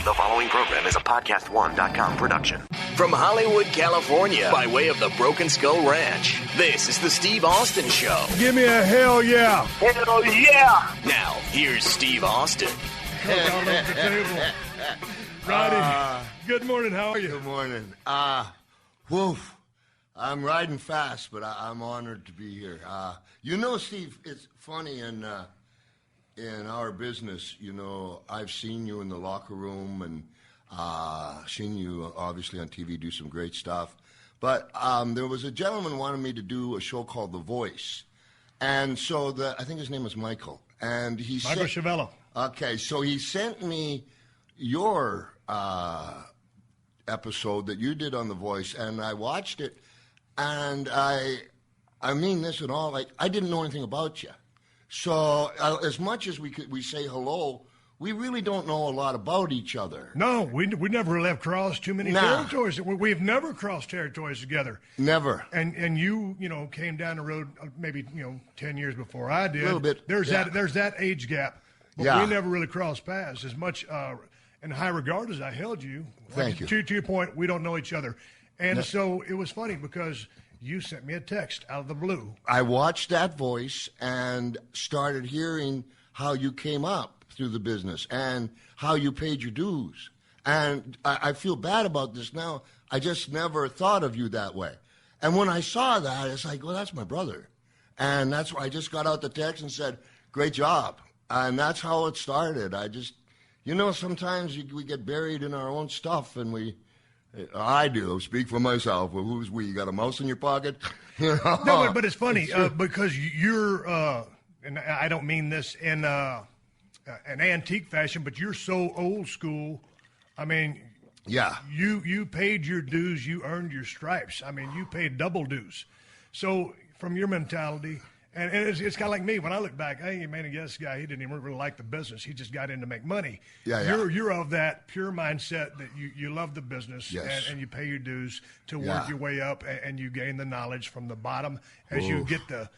The following program is a PodcastOne.com production. From Hollywood, California, by way of the Broken Skull Ranch, this is the Steve Austin Show. Give me a hell yeah. Hell yeah. Now, here's Steve Austin. Down off the table. Roddy, good morning. How are you? Good morning. Woof. I'm riding fast, but I'm honored to be here. Steve, it's funny in our business, I've seen you in the locker room and seen you obviously on TV do some great stuff. But there was a gentleman who wanted me to do a show called The Voice. And so I think his name was Michael. And Michael Chavello. Okay, so he sent me your episode that you did on The Voice, and I watched it, and I mean this and all, I didn't know anything about you. So as much as we say hello, we really don't know a lot about each other. No, we never really have crossed too many territories. We've never crossed territories together. Never. And you came down the road maybe 10 years before I did. A little bit. There's that age gap. But we never really crossed paths as much in high regard as I held you. Thank you. To your point, we don't know each other. And so it was funny because you sent me a text out of the blue. I watched that Voice and started hearing how you came up through the business and how you paid your dues. And I feel bad about this now. I just never thought of you that way. And when I saw that, it's like, well, that's my brother. And that's why I just got out the text and said, great job. And that's how it started. I just, sometimes we get buried in our own stuff, and I do. Speak for myself. Well, who's we? You got a mouse in your pocket? No, but it's funny because you're, and I don't mean this in an antique fashion, but you're so old school. I mean, yeah, you paid your dues, you earned your stripes. I mean, you paid double dues. So from your mentality. And it's kind of like me. When I look back, hey, man, I guess this guy, he didn't even really like the business. He just got in to make money. Yeah. You're of that pure mindset that you love the business, yes, and you pay your dues to work your way up, and you gain the knowledge from the bottom as you get the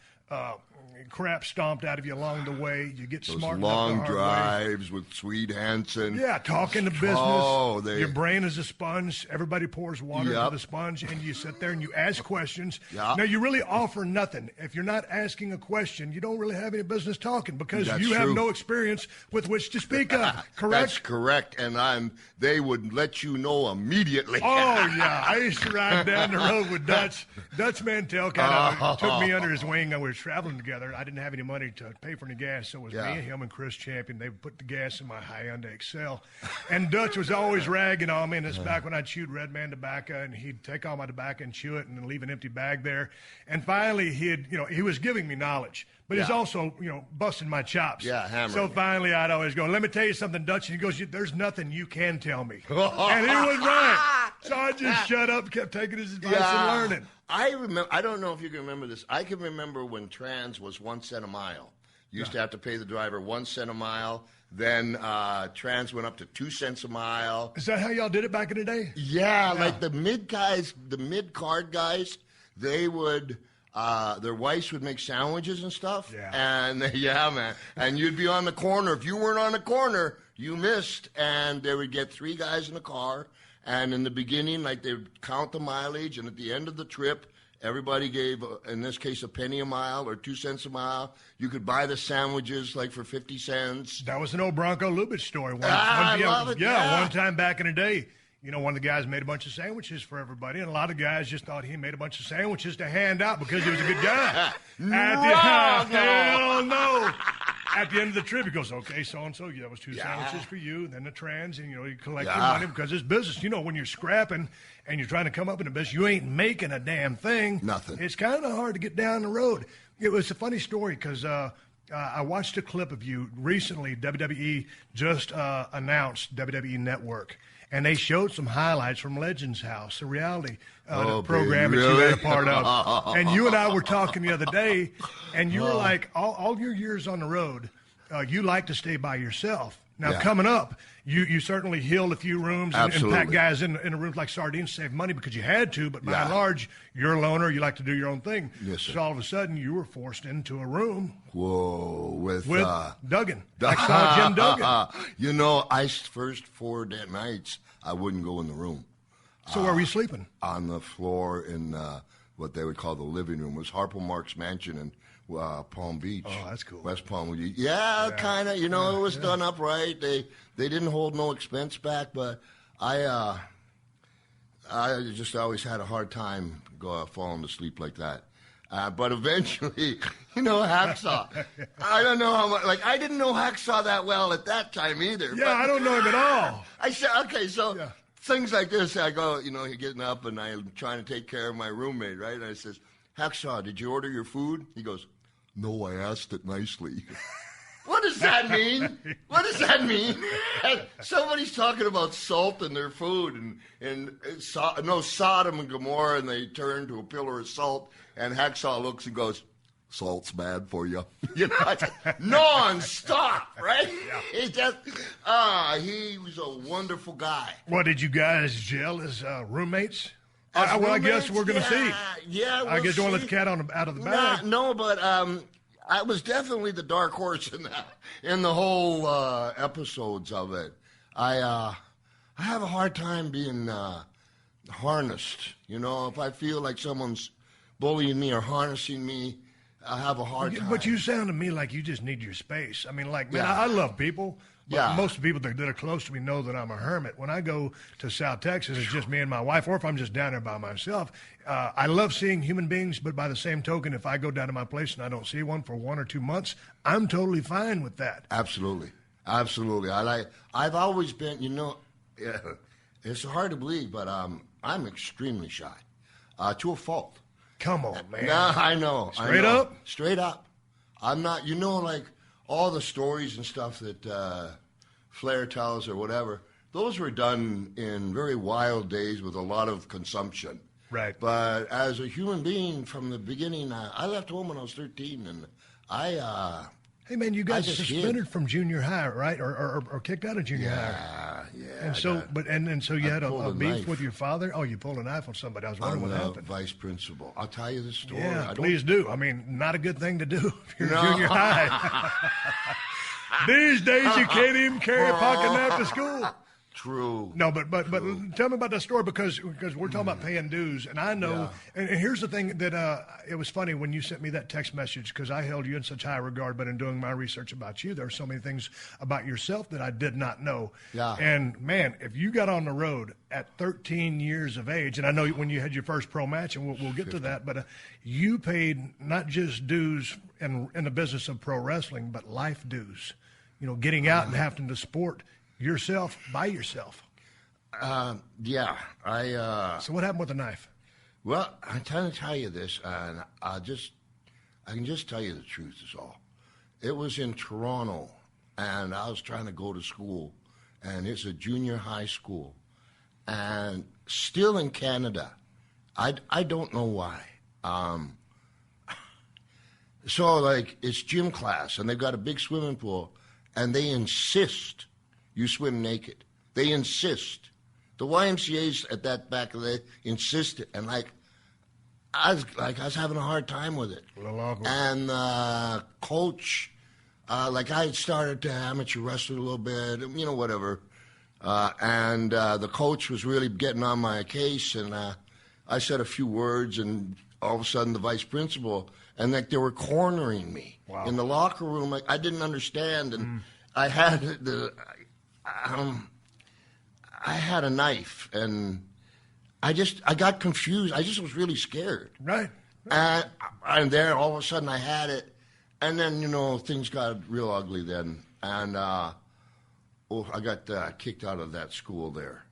crap stomped out of you along the way. You get those smart long drives with Swede Hansen. Yeah, talking to business. Your brain is a sponge. Everybody pours water into the sponge, and you sit there and you ask questions. Yep. Now, you really offer nothing. If you're not asking a question, you don't really have any business talking because you have no experience with which to speak of. Correct? That's correct, and they would let you know immediately. Oh, yeah. I used to ride down the road with Dutch. Dutch Mantell kind of took me under his wing, and we were traveling together. I didn't have any money to pay for any gas, so it was me and him and Chris Champion. They would put the gas in my Hyundai Excel. And Dutch was always ragging on me, and it's back when I chewed Red Man tobacco, and he'd take all my tobacco and chew it and then leave an empty bag there. And finally, he was giving me knowledge, but he's also, busting my chops. Yeah, hammering. So finally, I'd always go, let me tell you something, Dutch. And he goes, there's nothing you can tell me. And he was right. So I just shut up, kept taking his advice and learning. I remember. I don't know if you can remember this. I can remember when trans was 1 cent a mile. You used to have to pay the driver 1 cent a mile. Then trans went up to 2 cents a mile. Is that how y'all did it back in the day? Yeah, like the mid-card guys, they would, their wives would make sandwiches and stuff. Yeah. And, man. And you'd be on the corner. If you weren't on the corner, you missed. And they would get 3 guys in a car. And in the beginning, they would count the mileage. And at the end of the trip, everybody gave, in this case, a penny a mile or 2 cents a mile. You could buy the sandwiches for 50 cents. That was an old Bronco Lubitsch story. I love it. Yeah, one time back in the day, one of the guys made a bunch of sandwiches for everybody, and a lot of guys just thought he made a bunch of sandwiches to hand out because he was a good guy. Hell no. At the end of the trip, he goes, okay, so-and-so, that was 2 sandwiches for you, then the trans, and, you collect your money because it's business. When you're scrapping and you're trying to come up in a business, you ain't making a damn thing. Nothing. It's kind of hard to get down the road. It was a funny story because I watched a clip of you recently. WWE just announced WWE Network. And they showed some highlights from Legends House, a reality program that you had a part of. And you and I were talking the other day, and you were like, all your years on the road, you like to stay by yourself. Now, coming up, you certainly healed a few rooms and packed guys in a room like sardines, save money because you had to, but by and large, you're a loner. You like to do your own thing. Yes, sir. So all of a sudden, you were forced into a room. Whoa, with Duggan. Jim Duggan. You know, first 4 nights, I wouldn't go in the room. So where were you sleeping? On the floor in what they would call the living room. It was Harpo Mark's mansion in Palm Beach. Oh, that's cool. West Palm. Yeah. Kind of. You know, it was done up right. They didn't hold no expense back, but I just always had a hard time falling to sleep like that. But eventually, Hacksaw. I don't know how much. Like, I didn't know Hacksaw that well at that time either. Yeah, I don't know him at all. I said, okay, so things like this, I go, you're getting up, and I'm trying to take care of my roommate, right? And I says, Hacksaw, did you order your food? He goes, no, I asked it nicely. What does that mean? What does that mean? Somebody's talking about salt in their food and Sodom and Gomorrah, and they turn to a pillar of salt, and Hacksaw looks and goes, salt's bad for you. Non-stop, right? Yeah. He was a wonderful guy. Well, did you guys gel as roommates? I guess we're going to see. Yeah, I guess you want to let the cat out of the bag. No, but I was definitely the dark horse in the whole episodes of it. I have a hard time being harnessed. If I feel like someone's bullying me or harnessing me, I have a hard time. But you sound to me like you just need your space. I mean, man, I love people. But most of the people that are close to me know that I'm a hermit. When I go to South Texas, it's just me and my wife, or if I'm just down there by myself. I love seeing human beings, but by the same token, if I go down to my place and I don't see one for 1 or 2 months, I'm totally fine with that. Absolutely. I've always been, it's hard to believe, but I'm extremely shy, to a fault. Come on, man. Nah, I know. Straight up? Straight up. I'm not, like all the stories and stuff that Flair tells or whatever, those were done in very wild days with a lot of consumption. Right. But as a human being from the beginning, I left home when I was 13, and Hey, man, you got suspended from junior high, right? Or kicked out of junior high. Yeah. And so you had a beef with your father? Oh, you pulled a knife on somebody. I was wondering what happened. Vice principal. I'll tell you the story. Yeah, please do. I mean, not a good thing to do if you're in junior high. These days, you can't even carry a pocket knife to school. True. No, but tell me about that story because we're talking about paying dues, and I know. Yeah. And here's the thing that it was funny when you sent me that text message because I held you in such high regard. But in doing my research about you, there are so many things about yourself that I did not know. Yeah. And man, if you got on the road at 13 years of age, and I know when you had your first pro match, and we'll get to that, but you paid not just dues in the business of pro wrestling, but life dues. Getting out and having to support yourself by yourself. Yeah. So what happened with the knife? Well, I'm trying to tell you this, and I can just tell you the truth is all. It was in Toronto, and I was trying to go to school, and it's a junior high school, and still in Canada. I don't know why. So, it's gym class, and they've got a big swimming pool, and they insist you swim naked. They insist. The YMCA's at that back of the insisted, and I was having a hard time with it. And coach, I had started to amateur wrestle a little bit, whatever. And the coach was really getting on my case, and I said a few words, and all of a sudden the vice principal, and they were cornering me in the locker room. I didn't understand, and I had I had a knife, and I got confused. I just was really scared. Right. And there, all of a sudden, I had it, and then, things got real ugly then. And, I got kicked out of that school there.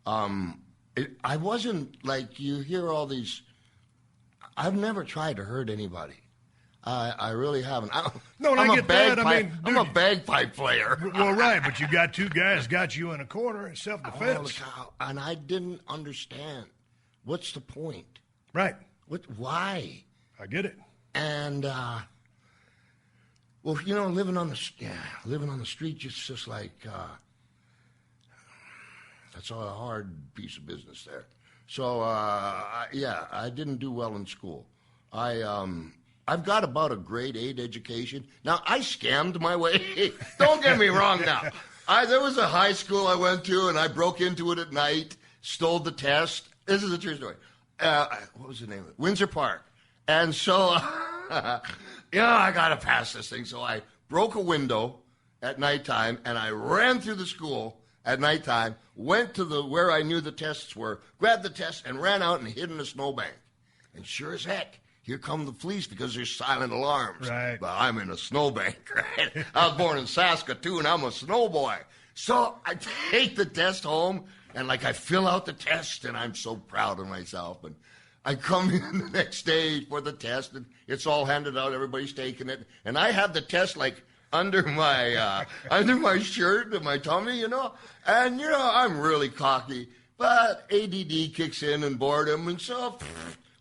I wasn't, you hear all these, I've never tried to hurt anybody. I really haven't. I get that. I'm a bagpipe player. Well, right, but you got two guys got you in a corner, self-defense. And I didn't understand. What's the point? Right. Why? I get it. And Well, living on the street, just like that's a hard piece of business there. So I didn't do well in school. I've got about a grade 8 education. Now I scammed my way. Don't get me wrong. Now there was a high school I went to, and I broke into it at night, stole the test. This is a true story. What was the name of it? Windsor Park. And so. I got to pass this thing. So I broke a window at nighttime, and I ran through the school at nighttime, went to where I knew the tests were, grabbed the test, and ran out and hid in a snowbank. And sure as heck, here come the police because there's silent alarms. Right. But I'm in a snowbank, right? I was born in Saskatoon. I'm a snowboy. So I take the test home, and I fill out the test, and I'm so proud of myself. And I come in the next day for the test, and it's all handed out. Everybody's taking it, and I have the test under my shirt and my tummy, and I'm really cocky. But ADD kicks in and boredom, and so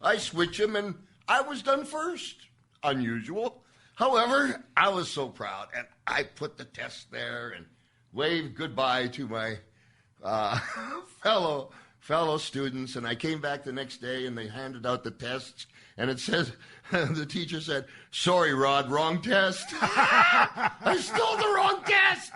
I switch them, and I was done first. Unusual. However, I was so proud, and I put the test there and waved goodbye to my fellow students, and I came back the next day, and they handed out the tests, and it says, the teacher said, "Sorry, Rod, wrong test." I stole the wrong test.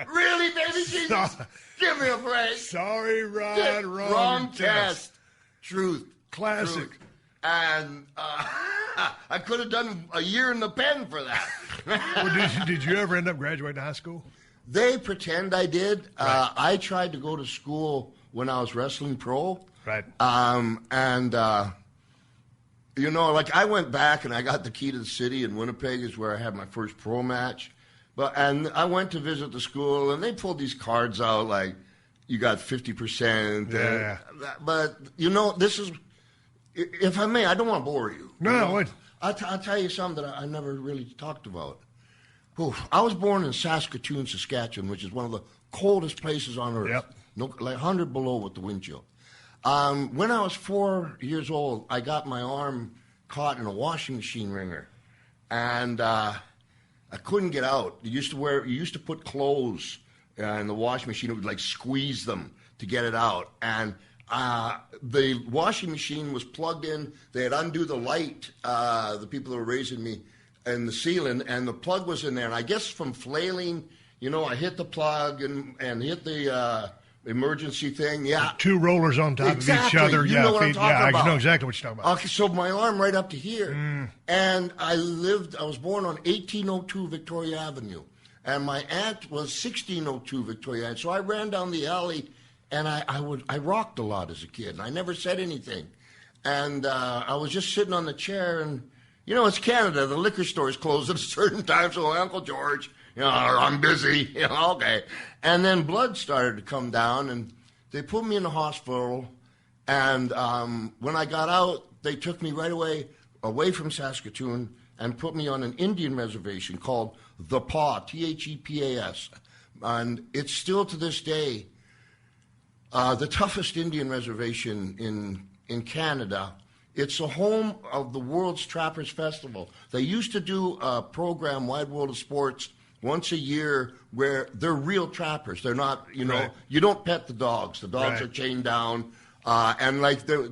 Really, baby Jesus? Give me a break. Sorry, Rod, wrong test. Truth. Classic. Truth. And I could have done a year in the pen for that. Well, did you ever end up graduating high school? They pretend I did. Right. I tried to go to school when I was wrestling pro. Right. I went back and I got the key to the city in Winnipeg is where I had my first pro match. And I went to visit the school, and they pulled these cards out like you got 50%. Yeah. But, this is, if I may, I don't want to bore you. No. I'll tell you something that I never really talked about. I was born in Saskatoon, Saskatchewan, which is one of the coldest places on earth. Yep. 100 below with the wind chill. When I was 4 years old, I got my arm caught in a washing machine wringer, and I couldn't get out. You used to put clothes in the washing machine. It would squeeze them to get it out, and the washing machine was plugged in. They had undone the light. The people that were raising me. In the ceiling, and the plug was in there. And I guess from flailing, I hit the plug and hit the emergency thing. Yeah. 2 rollers on top of each other. You know what I'm talking about. I know exactly what you're talking about. Okay, so my arm right up to here. And I was born on 1802 Victoria Avenue. And my aunt was 1602 Victoria Avenue. So I ran down the alley, and I rocked a lot as a kid. And I never said anything. And I was just sitting on the chair, and it's Canada. The liquor stores closed at a certain time, so Uncle George, I'm busy. Okay. And then blood started to come down, and they put me in the hospital. And when I got out, they took me right away from Saskatoon, and put me on an Indian reservation called the PAW, Thepas. And it's still to this day the toughest Indian reservation in Canada. It's the home of the World's Trappers Festival. They used to do a program, Wide World of Sports, once a year where they're real trappers. They're not, Right. You don't pet the dogs. The dogs Right. are chained down. And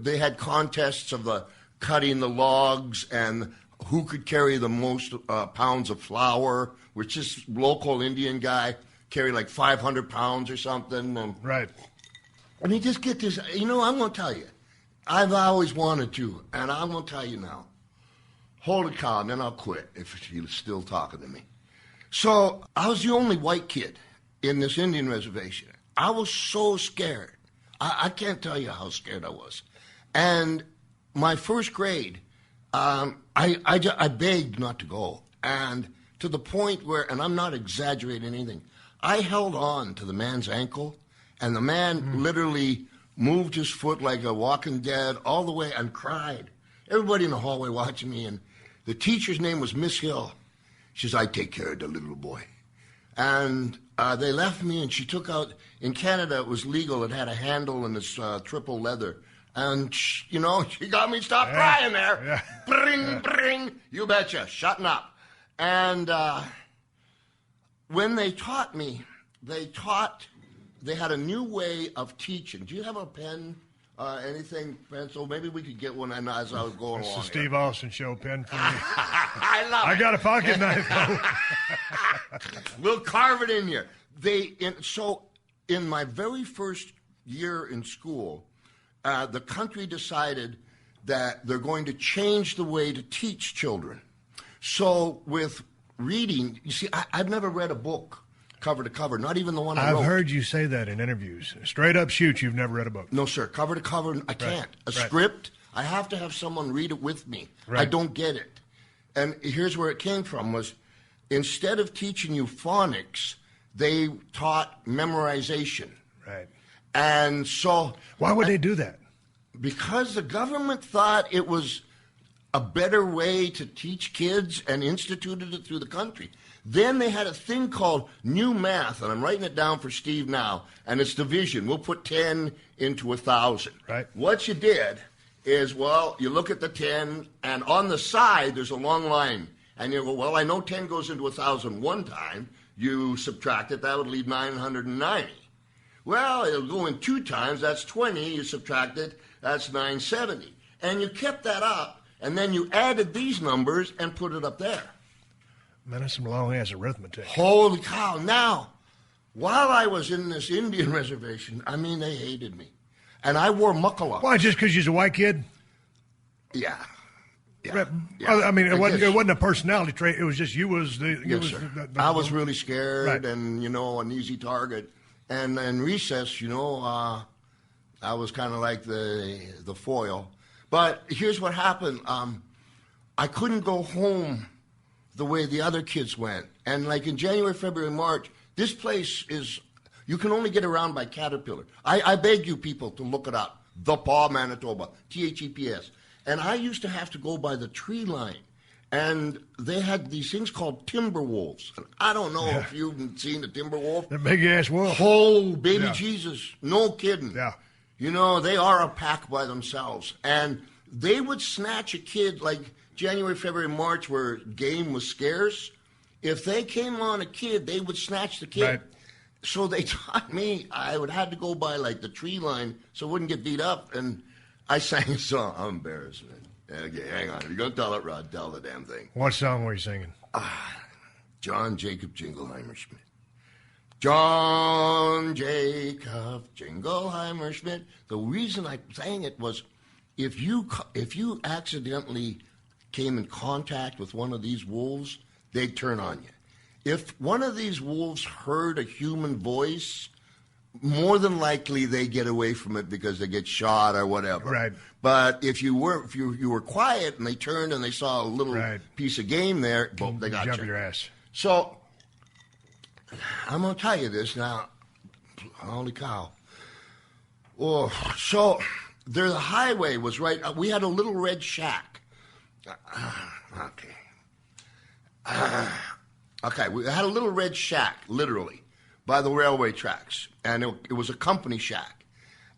they had contests of cutting the logs and who could carry the most pounds of flour, which this local Indian guy carried 500 pounds or something. And, Right. and you just get this, I'm going to tell you. I've always wanted to, and I'm going to tell you now. Hold it, Colin, then I'll quit if you're still talking to me. So I was the only white kid in this Indian reservation. I was so scared. I can't tell you how scared I was. And my first grade, I begged not to go. And to the point where, and I'm not exaggerating anything, I held on to the man's ankle, and the man literally moved his foot like a walking dead all the way and cried. Everybody in the hallway watching me, and the teacher's name was Miss Hill. She says, "I take care of the little boy." And they left me, and she took out, in Canada it was legal, it had a handle and it's triple leather. And, she got me stop crying there. Yeah. Bring, bring. You betcha. Shutting up. And when they taught me, they had a new way of teaching. Do you have a pen? Anything, pencil? Maybe we could get one as I was going along. It's the Steve Austin Show pen for me. I love it. I got a pocket knife, though. We'll carve it in here. So in my very first year in school, the country decided that they're going to change the way to teach children. So with reading, you see, I've never read a book cover to cover, not even the one I wrote. I've heard you say that in interviews. Straight up shoot, you've never read a book. No, sir. Cover to cover, I can't. Script, I have to have someone read it with me. Right. I don't get it. And here's where it came from was instead of teaching you phonics, they taught memorization. Right. And so... Why would they do that? Because the government thought it was a better way to teach kids and instituted it through the country. Then they had a thing called new math, and I'm writing it down for Steve now, and it's division. We'll put 10 into 1,000. Right. What you did is, you look at the 10, and on the side there's a long line. And you go, I know 10 goes into 1,000 one time. You subtract it, that would leave 990. Well, it'll go in 2 times, that's 20. You subtract it, that's 970. And you kept that up, and then you added these numbers and put it up there. Man, that's some long-ass arithmetic. Holy cow. Now, while I was in this Indian reservation, they hated me. And I wore muckala. Why, just because you're a white kid? Yeah. Right. It wasn't a personality trait. It was just you was the... Yes, sir. I was really scared and, an easy target. And in recess, I was kind of like the foil. But here's what happened. I couldn't go home the way the other kids went. And like in January, February, March, this place is, you can only get around by Caterpillar. I beg you people to look it up. The Paw, Manitoba, THEPS. And I used to have to go by the tree line. And they had these things called timber wolves. And I don't know if you've seen the timber wolf. The big-ass wolf. Oh, baby Jesus. No kidding. Yeah. They are a pack by themselves. And they would snatch a kid like January, February, March, where game was scarce. If they came on a kid, they would snatch the kid. Right. So they taught me I would have to go by like the tree line so I wouldn't get beat up. And I sang a song. I'm embarrassed, man. Okay, hang on. If you're going to tell it, Rod, tell the damn thing. What song were you singing? John Jacob Jingleheimer Schmidt. John Jacob Jingleheimer Schmidt. The reason I sang it was if you accidentally came in contact with one of these wolves, they'd turn on you. If one of these wolves heard a human voice, more than likely they get away from it because they get shot or whatever. Right. But if you were quiet and they turned and they saw a little piece of game there, boom, they got you. Jump your ass. So I'm going to tell you this now. Holy cow. Oh, so the highway was right. We had a little red shack. Okay, we had a little red shack, literally, by the railway tracks. And it was a company shack.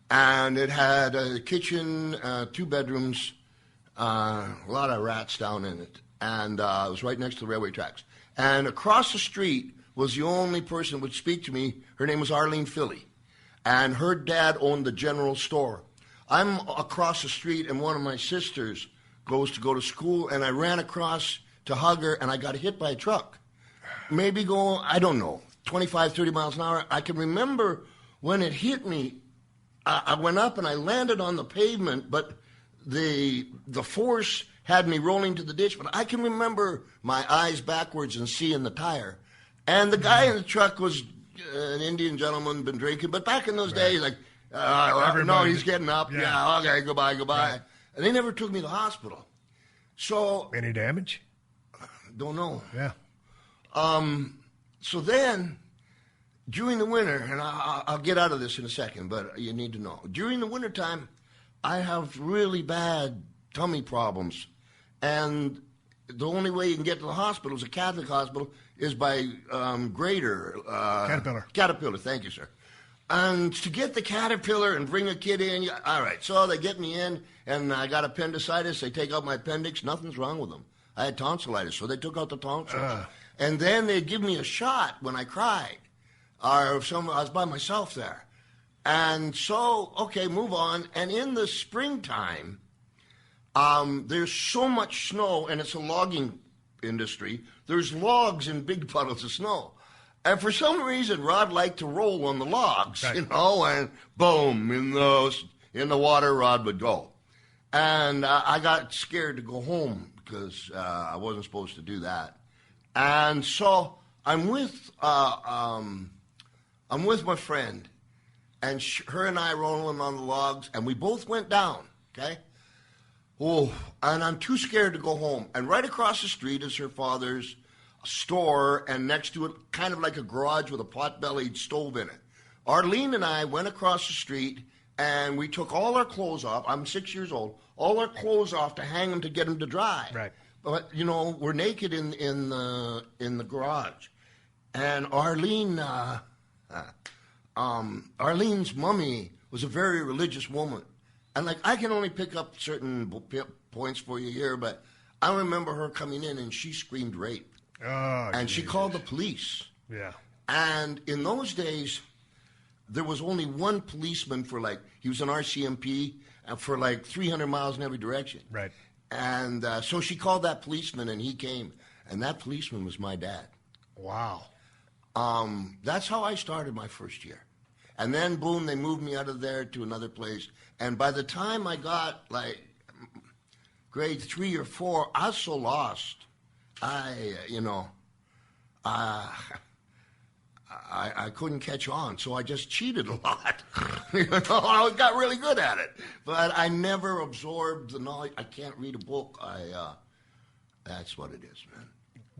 And it had a kitchen, 2 bedrooms, a lot of rats down in it. And it was right next to the railway tracks. And across the street was the only person who would speak to me. Her name was Arlene Philly. And her dad owned the general store. I'm across the street, and one of my sisters goes to go to school, and I ran across to hug her, and I got hit by a truck. Maybe going, I don't know, 25, 30 miles an hour. I can remember when it hit me, I went up and I landed on the pavement, but the force had me rolling to the ditch. But I can remember my eyes backwards and seeing the tire. And the guy in the truck was an Indian gentleman, been drinking. But back in those days, like, no, he's getting up. Yeah, okay, goodbye. Right. And they never took me to the hospital. So any damage? Don't know. Yeah. So then, during the winter, and I'll get out of this in a second, but you need to know. During the wintertime, I have really bad tummy problems. And the only way you can get to the hospital is a Catholic hospital is by Caterpillar, thank you, sir. And to get the caterpillar and bring a kid in, all right. So they get me in, and I got appendicitis. They take out my appendix. Nothing's wrong with them. I had tonsillitis, so they took out the tonsils. And then they give me a shot when I cried. I was by myself there. And so, okay, move on. And in the springtime, there's so much snow, and it's a logging industry. There's logs in big puddles of snow. And for some reason, Rod liked to roll on the logs, right. And boom, in the water, Rod would go. And I got scared to go home because I wasn't supposed to do that. And so I'm with my friend, and her and I rolling on the logs, and we both went down, okay? Oh, and I'm too scared to go home. And right across the street is her father's store, and next to it, kind of like a garage with a pot-bellied stove in it. Arlene and I went across the street, and we took all our clothes off. I'm 6 years old. All our clothes off to hang them to get them to dry. Right. But we're naked in the garage, and Arlene's mummy was a very religious woman, and I can only pick up certain points for you here, but I remember her coming in and she screamed rape. Oh, and Jesus. She called the police. Yeah. And in those days, there was only one policeman he was an RCMP, for 300 miles in every direction. Right. And so she called that policeman, and he came. And that policeman was my dad. Wow. That's how I started my first year. And then, boom, they moved me out of there to another place. And by the time I got, grade 3 or 4, I was so lost. I couldn't catch on, so I just cheated a lot. I got really good at it, but I never absorbed the knowledge. I can't read a book. That's what it is, man.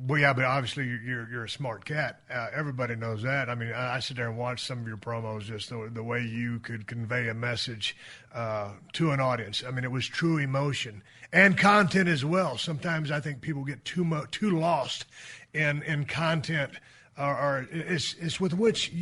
Well, yeah, but obviously you're a smart cat. Everybody knows that. I mean, I sit there and watch some of your promos, just the way you could convey a message to an audience. I mean, it was true emotion and content as well. Sometimes I think people get too lost in content, or it's with which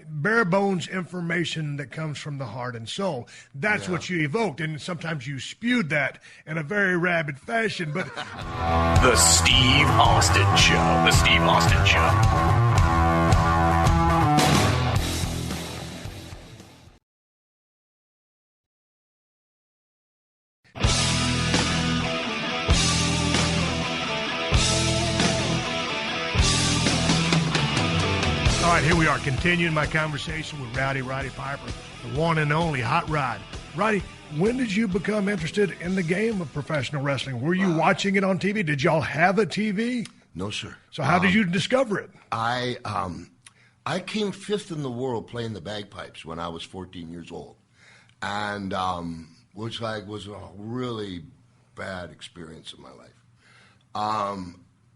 bare bones information that comes from the heart and soul. That's what you evoked, and sometimes you spewed that in a very rabid fashion. But The Steve Austin Show. The Steve Austin Show. all right, here we are continuing my conversation with Roddy Piper, the one and only Hot Rod. Roddy, when did you become interested in the game of professional wrestling? Were you watching it on TV? Did y'all have a TV? No, sir. So how did you discover it? I came fifth in the world playing the bagpipes when I was 14 years old, and which was a really bad experience in my life.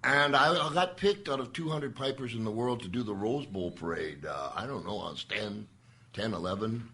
And I got picked out of 200 pipers in the world to do the Rose Bowl parade. I don't know, I was 10, 11.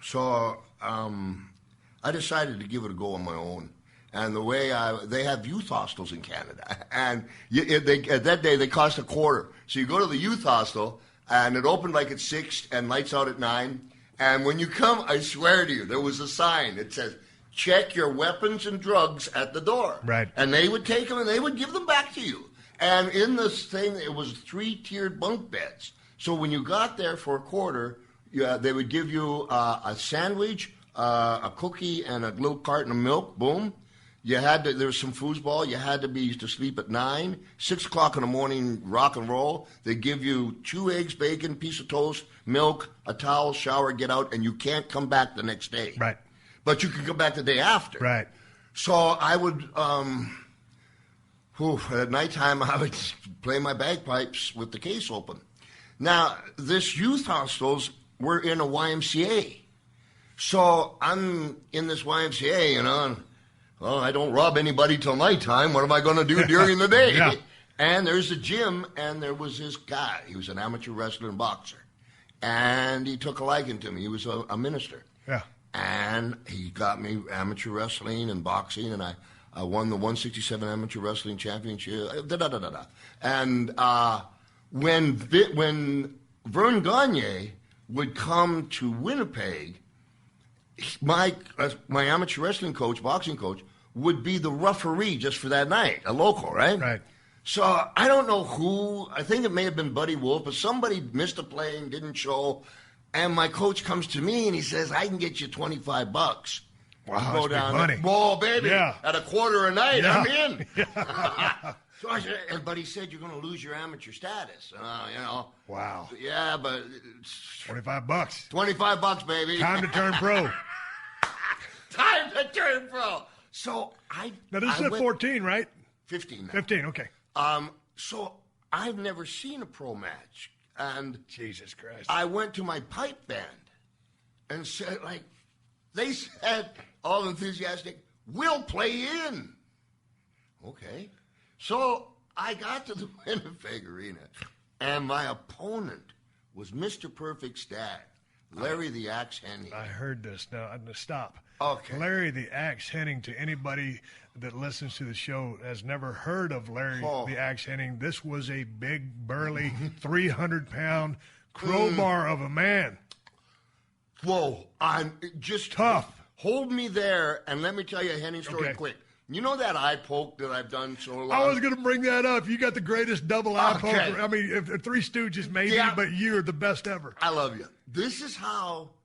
So I decided to give it a go on my own. And the way they have youth hostels in Canada. And at that day, they cost $0.25. So you go to the youth hostel, and it opened like at 6 and lights out at 9. And when you come, I swear to you, there was a sign that says, check your weapons and drugs at the door. Right. And they would take them and they would give them back to you. And in this thing, it was 3-tiered bunk beds. So when you got there for $0.25, they would give you a sandwich, a cookie, and a little carton of milk. Boom. There was some foosball. You had to sleep at 9. 6 o'clock in the morning, rock and roll. They give you 2 eggs, bacon, piece of toast, milk, a towel, shower, get out, and you can't come back the next day. Right. But you can come back the day after. Right. So I would, at nighttime, I would play my bagpipes with the case open. Now, this youth hostels were in a YMCA. So I'm in this YMCA, and well, I don't rob anybody till nighttime. What am I going to do during the day? Yeah. And there's a gym, and there was this guy. He was an amateur wrestler and boxer. And he took a liking to me. He was a minister. Yeah. And he got me amateur wrestling and boxing, and I won the 167 Amateur Wrestling Championship. And when Vern Gagne would come to Winnipeg, my amateur wrestling coach, boxing coach, would be the referee just for that night, a local, right? Right. So I don't know who. I think it may have been Buddy Wolf, but somebody missed a plane, didn't show. And my coach comes to me and he says, I can get you $25. Wow, Go down money. Whoa, baby. Yeah. At a quarter a night, Yeah. I'm in. So I said, but he said, you're going to lose your amateur status. Wow. Yeah, but $25. $25, baby. Time to turn pro. Time to turn pro. So Now, this is at 14, right? 15 now. 15, okay. So I've never seen a pro match. And Jesus Christ. I went to my pipe band and said, they said, all enthusiastic, we'll play in. Okay. So I got to the Winnipeg Arena, and my opponent was Mr. Perfect's dad, Larry the Axe Hennig. I heard this. Now, stop. Okay. Larry the Axe Hennig, to anybody that listens to the show, has never heard of Larry the Axe Hennig. This was a big, burly, 300-pound crowbar of a man. Whoa. I'm just tough. Hold me there, and let me tell you a Hennig story quick. You know that eye poke that I've done so long? I was going to bring that up. You got the greatest double eye poker. I mean, if Three Stooges maybe, but you're the best ever. I love you. This is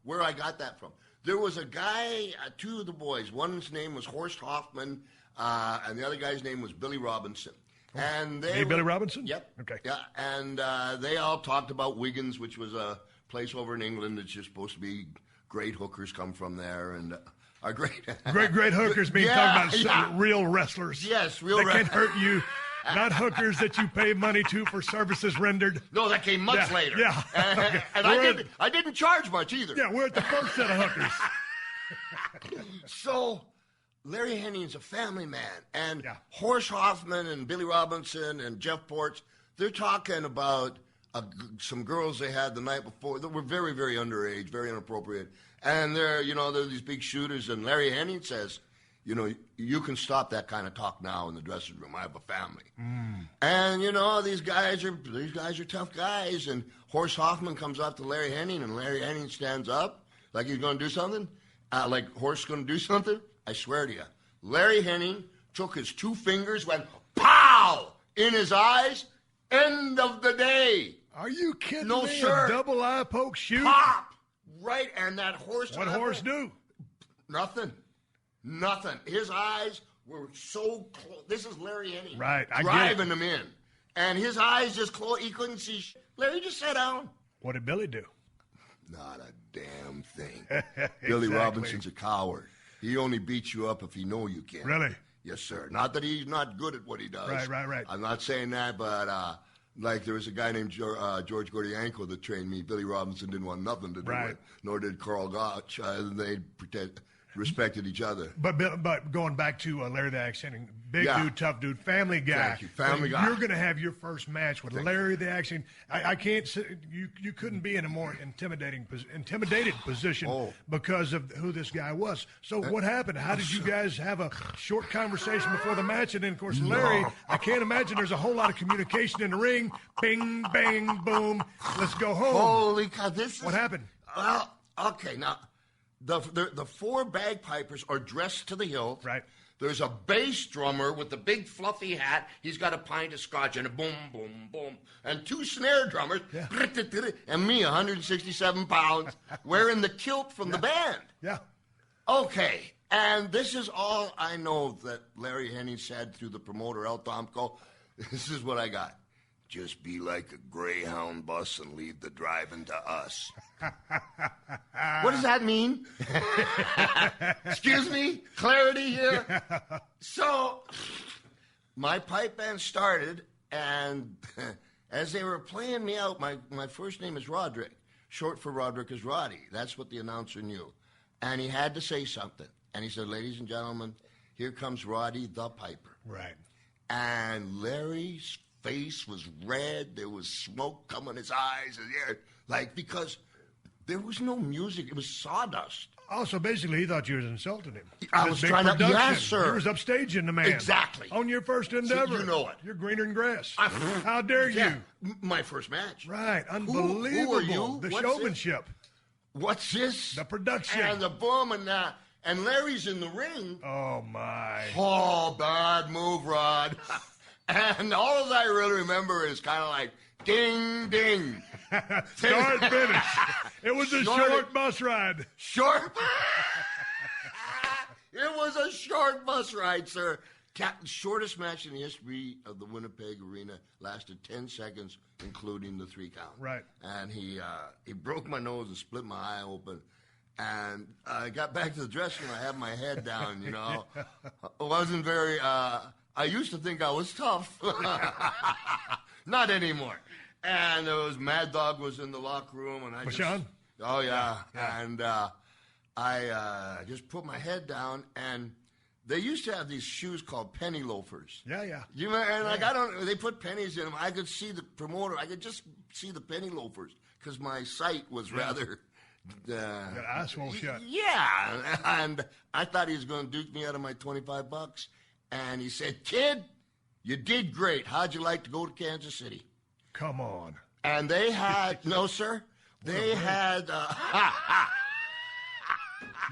where I got that from. There was a guy, two of the boys. One's name was Horst Hoffman, and the other guy's name was Billy Robinson. And Billy Robinson? Yep. Okay. Yeah, and they all talked about Wiggins, which was a place over in England that's just supposed to be great hookers come from there, and are great hookers mean talking about real wrestlers. Yes, real wrestlers. That can hurt you. Not hookers that you pay money to for services rendered. No, that came much later. Yeah. And I didn't charge much either. Yeah, we're at the first set of hookers. So Larry Hennig's a family man. And Horst Hoffman and Billy Robinson and Jeff Ports, they're talking about some girls they had the night before that were very, very underage, very inappropriate. And they're these big shooters. And Larry Hennig says, you can stop that kind of talk now in the dressing room. I have a family. And, these guys are tough guys. And Horst Hoffman comes up to Larry Hennig, and Larry Hennig stands up like he's going to do something. Like Horst's going to do something. I swear to you. Larry Hennig took his two fingers, went pow in his eyes. End of the day. Are you kidding me? No, sir. A double eye poke shoot? Pop! Right, and that horse. What horse do? Nothing. His eyes were so close. This is Larry Hennig. Right, I driving him in. And his eyes just closed. He couldn't see. Larry, just sat down. What did Billy do? Not a damn thing. Billy Robinson's a coward. He only beats you up if he know you can. Really? Yes, sir. Not that he's not good at what he does. Right. I'm not saying that, but there was a guy named George Gordianko that trained me. Billy Robinson didn't want nothing to do with, nor did Carl Gotch. They respected each other. But going back to Larry the Axe Hennig, big dude, tough dude, family guy. Thank you, family guy. You're going to have your first match with Larry the Axe Hennig. I can't say you couldn't be in a more intimidated position because of who this guy was. So what happened? How did you guys have a short conversation before the match? And then, of course, Larry, I can't imagine there's a whole lot of communication in the ring. Bing, bang, boom. Let's go home. Holy cow! What happened? Well, okay, now. The four bagpipers are dressed to the hilt. Right. There's a bass drummer with the big fluffy hat. He's got a pint of scotch and a boom, boom, boom. And two snare drummers. Yeah. And me, 167 pounds, wearing the kilt from the band. Yeah. Okay. And this is all I know that Larry Hennig said through the promoter, El Tomko. This is what I got. Just be like a Greyhound bus and leave the driving to us. What does that mean? Excuse me? Clarity here? So, my pipe band started, and as they were playing me out, my first name is Roderick. Short for Roderick is Roddy. That's what the announcer knew. And he had to say something. And he said, ladies and gentlemen, here comes Roddy the Piper. Right. And Larry's face was red. There was smoke coming in his eyes. Because There was no music. It was sawdust. Oh, so basically he thought you was insulting him. I was trying to, yes, sir. You was upstaging the man. Exactly. On your first endeavor. You know it. You're greener than grass. How dare you? My first match. Right. Unbelievable. Who are you? The What's showmanship. What's this? The production. And the boom and Larry's in the ring. Oh, my. Oh, bad move, Rod. And all I really remember is kind of like, ding, ding. Start, finish. It was a short bus ride. Short? It was a short bus ride, sir. Shortest match in the history of the Winnipeg Arena. Lasted 10 seconds, including the 3 count. Right. And he broke my nose and split my eye open. And I got back to the dressing room. I had my head down, you know. It wasn't very... I used to think I was tough. Not anymore. And there was Mad Dog was in the locker room, and I Sean? Oh yeah. And I just put my head down, and they used to have these shoes called penny loafers. Yeah. They put pennies in them. I could see the promoter. I could just see the penny loafers because my sight was rather. That asshole shut. Yeah, and I thought he was going to duke me out of my $25, and he said, "Kid, you did great. How'd you like to go to Kansas City?" Come on. And they had, no, sir, they had,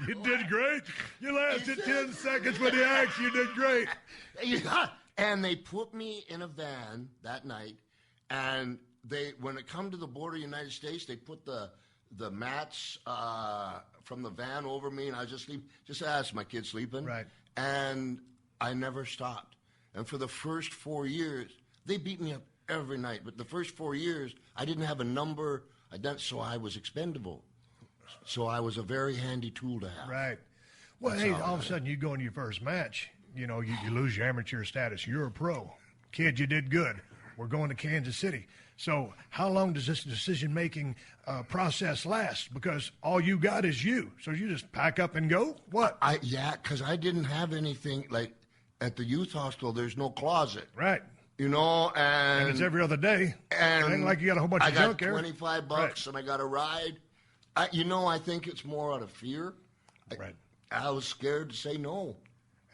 You did great. You lasted 10 seconds with the axe. You did great. And they put me in a van that night, and when it come to the border of the United States, they put the mats from the van over me, and I was just asked my kid sleeping. Right. And I never stopped. And for the first 4 years, they beat me up every night. But the first 4 years, I didn't have a number. So I was expendable. So I was a very handy tool to have. Right. Well, That's hey, all of a sudden you go in your first match, you know, you lose your amateur status. You're a pro. Kid, you did good. We're going to Kansas City. So how long does this decision-making process last? Because all you got is you. So you just pack up and go? What? Because I didn't have anything. Like, at the youth hospital, there's no closet. Right. You know, and it's every other day. And it ain't like you got a whole bunch of junk there. I got $25 and I got a ride. I think it's more out of fear. Right. I was scared to say no.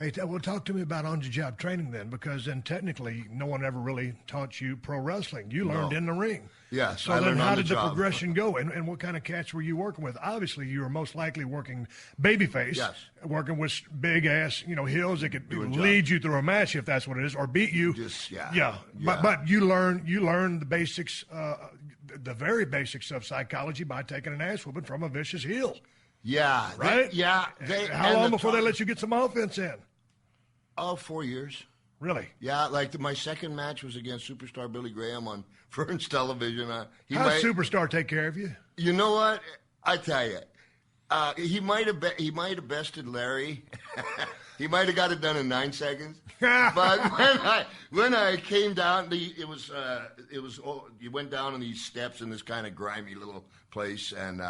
Hey, well, talk to me about on-the-job training then, because then technically no one ever really taught you pro wrestling. You learned in the ring. Yes, so I then learned how on did the the job. progression go, and what kind of cats were you working with? Obviously, you were most likely working babyface, yes, working with big-ass, heels that could lead you through a match if that's what it is, or beat you. Yeah. But you learn the basics, the very basics of psychology by taking an ass whooping from a vicious heel. Yeah. Right? How long before they let you get some offense in? 4 years. Really? Yeah, my second match was against Superstar Billy Graham on Fern's Television. How'd Superstar take care of you? You know what? I tell you, he might have bested Larry. He might have got it done in 9 seconds. But when I came down, you went down on these steps in this kind of grimy little place, and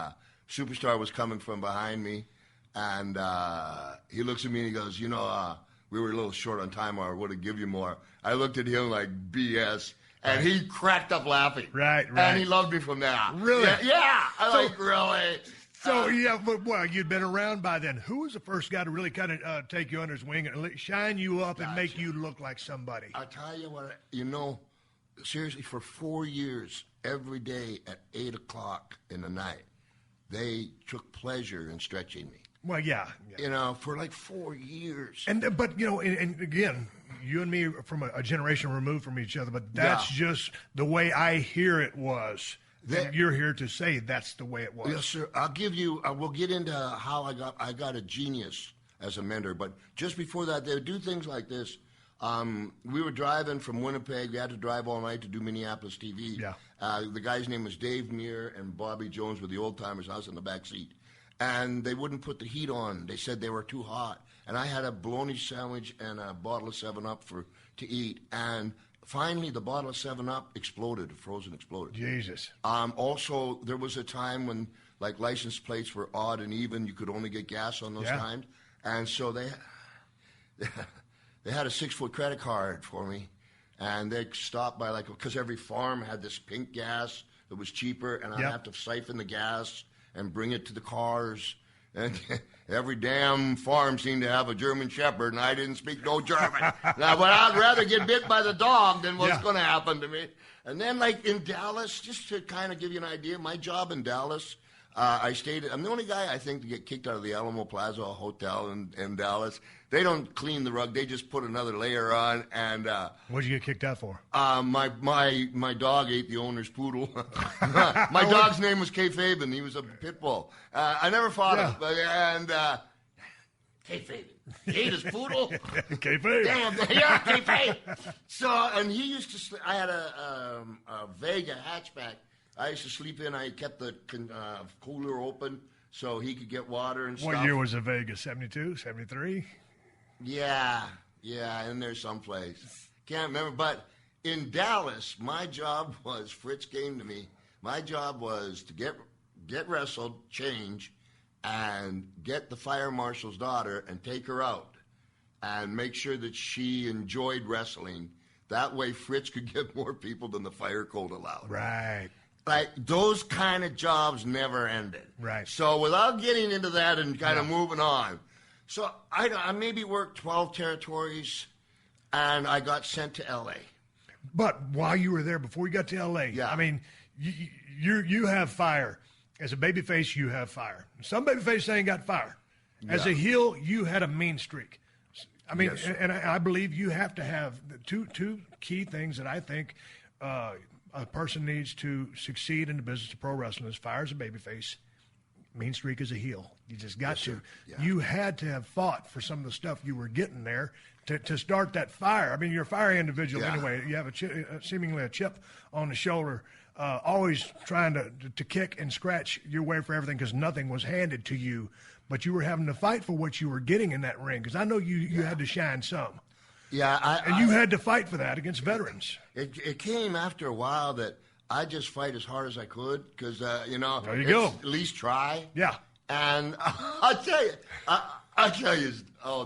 Superstar was coming from behind me, and he looks at me and he goes, we were a little short on time, or I would have given you more. I looked at him like BS, and he cracked up laughing. Right. And he loved me from there. Really? Yeah. Really. So, but you'd been around by then. Who was the first guy to really kind of take you under his wing and shine you up and make you look like somebody? I'll tell you what, seriously, for 4 years, every day at 8 o'clock in the night, they took pleasure in stretching me. Well, yeah. For like 4 years. But and again, you and me are from a generation removed from each other, but that's just the way I hear it was. You're here to say that's the way it was. Yes, sir. We'll get into how I got a genius as a mentor, but just before that, they would do things like this. We were driving from Winnipeg. We had to drive all night to do Minneapolis TV. Yeah. The guy's name was Dave Muir, and Bobby Jones were the old-timers. I was in the back seat. And they wouldn't put the heat on. They said they were too hot. And I had a bologna sandwich and a bottle of 7-Up to eat. And finally, the bottle of 7-Up exploded. Frozen exploded. Jesus. Also, there was a time when, license plates were odd and even. You could only get gas on those times. And so they had a 6-foot credit card for me. And they stopped by, because every farm had this pink gas that was cheaper. And I'd have to siphon the gas. and bring it to the cars. And every damn farm seemed to have a German Shepherd, and I didn't speak no German. Now, but I'd rather get bit by the dog than what's going to happen to me. And then, like in Dallas, just to kind of give you an idea, my job in Dallas, I'm the only guy, I think, to get kicked out of the Alamo Plaza Hotel in Dallas. They don't clean the rug; they just put another layer on. And what'd you get kicked out for? My dog ate the owner's poodle. My dog's name was K-Fabian. He was a pit bull. I never fought him, and K-Fabian. He ate his poodle. K-Fabian. Damn, yeah, K-Fabian. So, and he used to sleep. I had a Vega hatchback. I used to sleep in. I kept the cooler open so he could get water and stuff. What year was it, Vegas? 72, 73? Yeah, in there someplace. Can't remember. But in Dallas, my job was, Fritz came to me, my job was to get wrestled, change, and get the fire marshal's daughter and take her out and make sure that she enjoyed wrestling. That way Fritz could get more people than the fire code allowed. Right. Like, those kind of jobs never ended. Right. So without getting into that and kind of moving on, so I maybe worked 12 territories, and I got sent to L.A. But while you were there, before you got to L.A., I mean, you have fire. As a babyface, you have fire. Some babyface ain't got fire. As a heel, you had a mean streak. I mean, and I believe you have to have two key things that I think a person needs to succeed in the business of pro wrestling is fire as a babyface, mean streak as a heel. You just got to. Yeah. You had to have fought for some of the stuff you were getting there to start that fire. I mean, you're a fiery individual anyway. You have seemingly a chip on the shoulder, always trying to kick and scratch your way for everything because nothing was handed to you. But you were having to fight for what you were getting in that ring because I know you had to shine some. Yeah, and you had to fight for that against veterans. It came after a while that I just fight as hard as I could because, there you go. At least try. Yeah. And I'll tell you,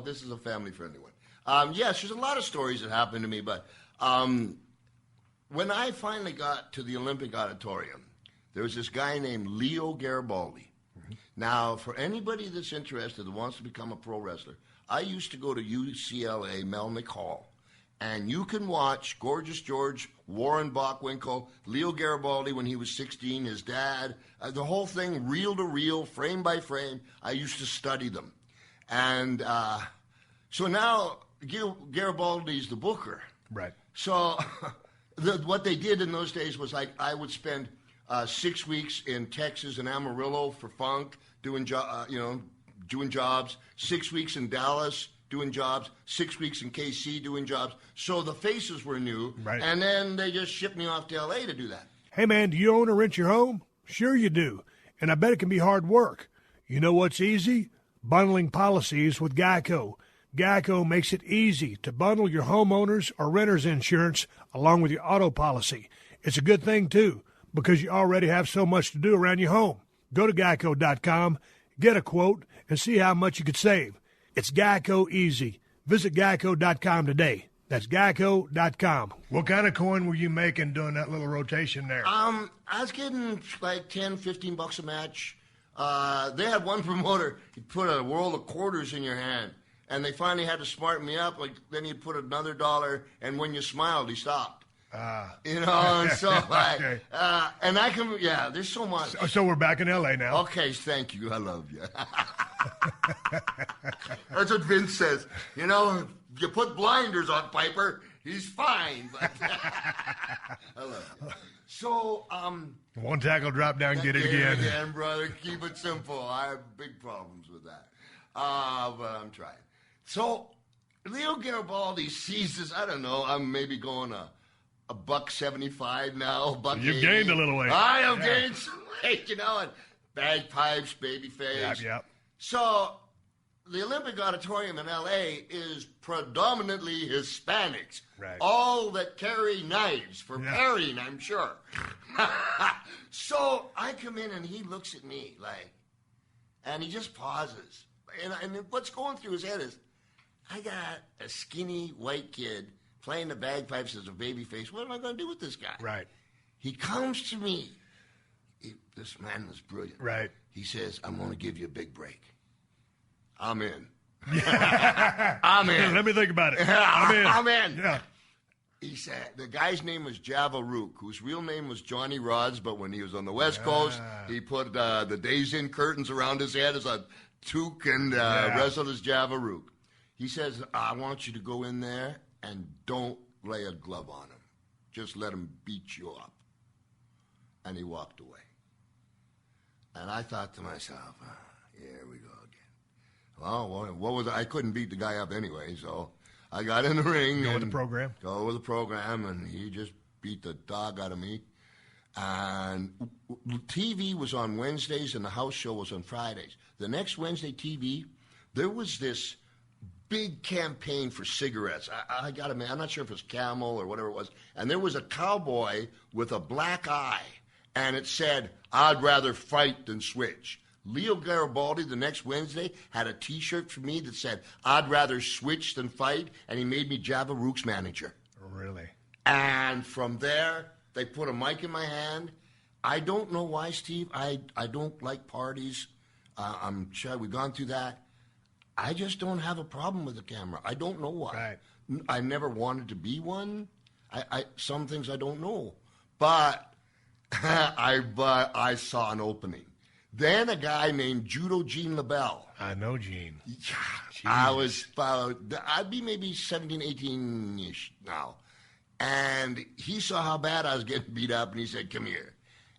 this is a family-friendly one. Yes, there's a lot of stories that happened to me, but when I finally got to the Olympic Auditorium, there was this guy named Leo Garibaldi. Mm-hmm. Now, for anybody that's interested that wants to become a pro wrestler, I used to go to UCLA Melnick Hall, and you can watch Gorgeous George, Warren Bockwinkel, Leo Garibaldi when he was 16, his dad, the whole thing, reel to reel, frame by frame. I used to study them. And so now Garibaldi's the booker. Right. So what they did in those days was like I would spend 6 weeks in Texas and Amarillo for Funk, doing jobs, 6 weeks in Dallas doing jobs, 6 weeks in KC doing jobs. So the faces were new, right. And then they just shipped me off to L.A. to do that. Hey, man, do you own or rent your home? Sure you do, and I bet it can be hard work. You know what's easy? Bundling policies with Geico. Geico makes it easy to bundle your homeowners or renters insurance along with your auto policy. It's a good thing, too, because you already have so much to do around your home. Go to geico.com, get a quote, and see how much you could save. It's Geico easy. Visit geico.com today. That's geico.com. What kind of coin were you making doing that little rotation there? I was getting like $10, $15 a match. They had one promoter, he'd put a world of quarters in your hand, and they finally had to smarten me up. Like, then he'd put another $1, and when you smiled, he stopped. And so like, okay. And I can, there's so much. So we're back in L.A. now. Okay, thank you. I love you. That's what Vince says. You put blinders on Piper, he's fine. But I love you. So, one tackle, drop down, get it again. Again, brother. Keep it simple. I have big problems with that. But I'm trying. So, Leo Garibaldi sees this. I don't know. I'm maybe going a $1.75 now. $1.80. You've gained a little weight. I have gained some weight, and bagpipes, babyface. Yep. So the Olympic Auditorium in L.A. is predominantly Hispanics. Right. All that carry knives for parrying, I'm sure. So I come in and he looks at me and he just pauses. And what's going through his head is, I got a skinny white kid playing the bagpipes as a babyface. What am I going to do with this guy? Right. He comes to me. This man was brilliant. Right. He says, I'm going to give you a big break. I'm in. I'm in. Let me think about it. I'm in. Yeah. He said, the guy's name was Java Rook, whose real name was Johnny Rods, but when he was on the West Coast, he put the Days Inn curtains around his head as a toque and wrestled as Java Rook. He says, I want you to go in there and don't lay a glove on him. Just let him beat you up. And he walked away. And I thought to myself, here we go again. Well, what was I couldn't beat the guy up anyway, so I got in the ring. Go with the program. Go with the program, and he just beat the dog out of me. And TV was on Wednesdays, and the house show was on Fridays. The next Wednesday TV, there was this big campaign for cigarettes. I got it, man. I'm not sure if it was Camel or whatever it was. And there was a cowboy with a black eye, and it said, I'd rather fight than switch. Leo Garibaldi, the next Wednesday, had a T-shirt for me that said, I'd rather switch than fight, and he made me Java Rook's manager. Really? And from there, they put a mic in my hand. I don't know why, Steve. I don't like parties. I'm sure we've gone through that. I just don't have a problem with the camera. I don't know why. Right. I never wanted to be one. Some things I don't know. But I saw an opening. Then a guy named Judo Gene LaBelle. I know Gene. I'd be maybe 17, 18-ish now. And he saw how bad I was getting beat up, and he said, come here.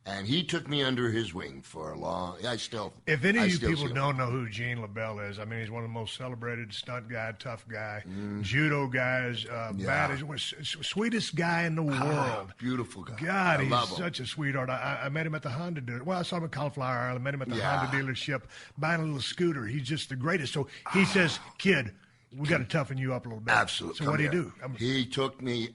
And he took me under his wing for a long. If any of you people don't know who Gene LaBelle is, I mean, he's one of the most celebrated stunt guy, tough guy, judo guys, baddest, sweetest guy in the world. Beautiful guy. God, he's such a sweetheart. I met him at the Honda dealership. Well, I saw him at Cauliflower Island. I met him at the Honda dealership buying a little scooter. He's just the greatest. So he says, kid, we got to toughen you up a little bit. Absolutely. So what do you do? He took me.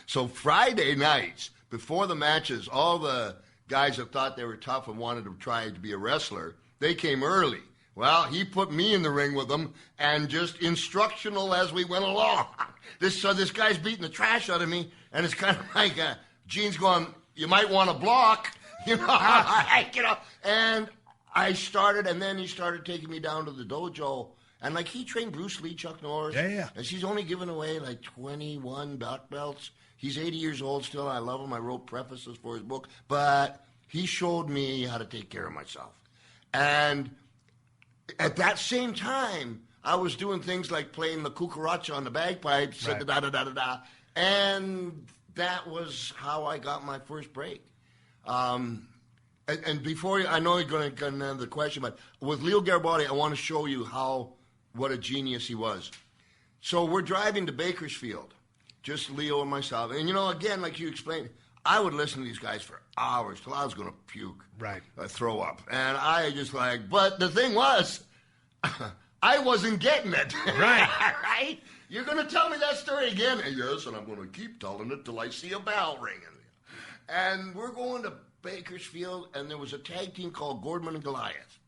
So Friday nights before the matches, all the guys that thought they were tough and wanted to try to be a wrestler, they came early. Well, he put me in the ring with them and just instructional as we went along. This guy's beating the trash out of me, and it's kind of like Gene's going, you might want to block, and I started, and then he started taking me down to the dojo. And, he trained Bruce Lee, Chuck Norris. Yeah. And she's only given away, 21 black belts. He's 80 years old still. I love him. I wrote prefaces for his book. But he showed me how to take care of myself. And at that same time, I was doing things like playing the cucaracha on the bagpipes, right. da-da-da-da-da. And that was how I got my first break. And before, I know you're going to answer the question, but with Leo Garibaldi, I want to show you what a genius he was. So we're driving to Bakersfield, just Leo and myself. And, again, like you explained, I would listen to these guys for hours till I was going to puke. Right. Throw up. And I just but the thing was, I wasn't getting it. Right. Right? You're going to tell me that story again? And yes, and I'm going to keep telling it till I see a bell ringing. And we're going to Bakersfield, and there was a tag team called Gordman and Goliath.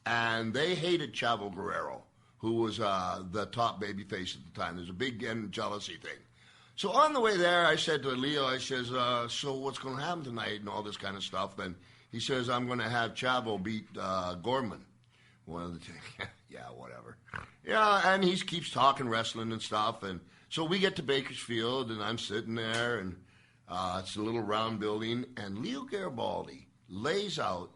And they hated Chavo Guerrero, who was the top babyface at the time. There's a big jealousy thing. So on the way there, I said to Leo, I says, so what's going to happen tonight and all this kind of stuff? And he says, I'm going to have Chavo beat Gorman. One of the two. Yeah, whatever. Yeah, and he keeps talking wrestling and stuff. And so we get to Bakersfield, and I'm sitting there, and it's a little round building. And Leo Garibaldi lays out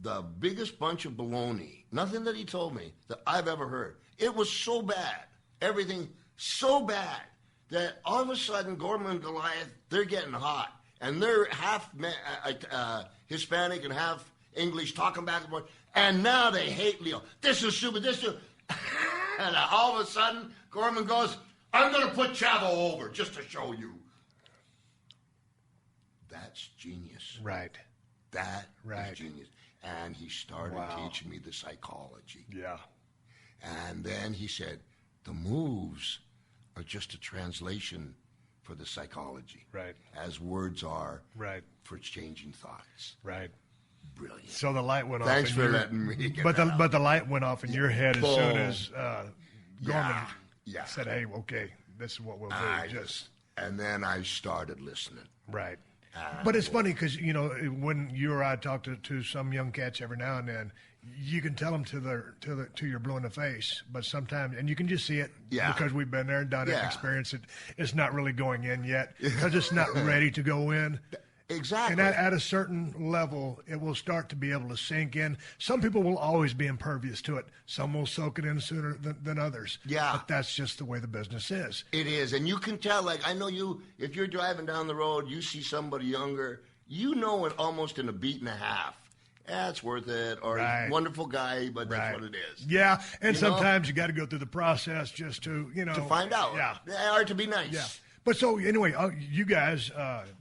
the biggest bunch of baloney, nothing that he told me, that I've ever heard. It was so bad, everything so bad, that all of a sudden, Gorman and Goliath, they're getting hot. And they're half Hispanic and half English, talking back and forth. And now they hate Leo. This is stupid, this is... And all of a sudden, Gorman goes, I'm going to put Chavo over just to show you. That's genius. Right. That is genius. And he started teaching me the psychology. Yeah. And then he said, the moves are just a translation for the psychology. Right. As words are for changing thoughts. Right. Brilliant. So the light went off. Thanks for letting me get but the light went off in your head as soon as Gorman said, hey, okay, this is what we'll do. And then I started listening. Right. But it's funny because, when you or I talk to some young cats every now and then, you can tell them to you're blue in the face, but sometimes, and you can just see it because we've been there and done it and experienced it. It's not really going in yet because it's not ready to go in. Exactly. And at a certain level, it will start to be able to sink in. Some people will always be impervious to it. Some will soak it in sooner than others. Yeah. But that's just the way the business is. It is. And you can tell, like, I know if you're driving down the road, you see somebody younger, it almost in a beat and a half. It's worth it. Or wonderful guy, but that's what it is. Yeah. And sometimes you got to go through the process just to, to find out. Yeah. Or to be nice. Yeah. But so anyway, you guys,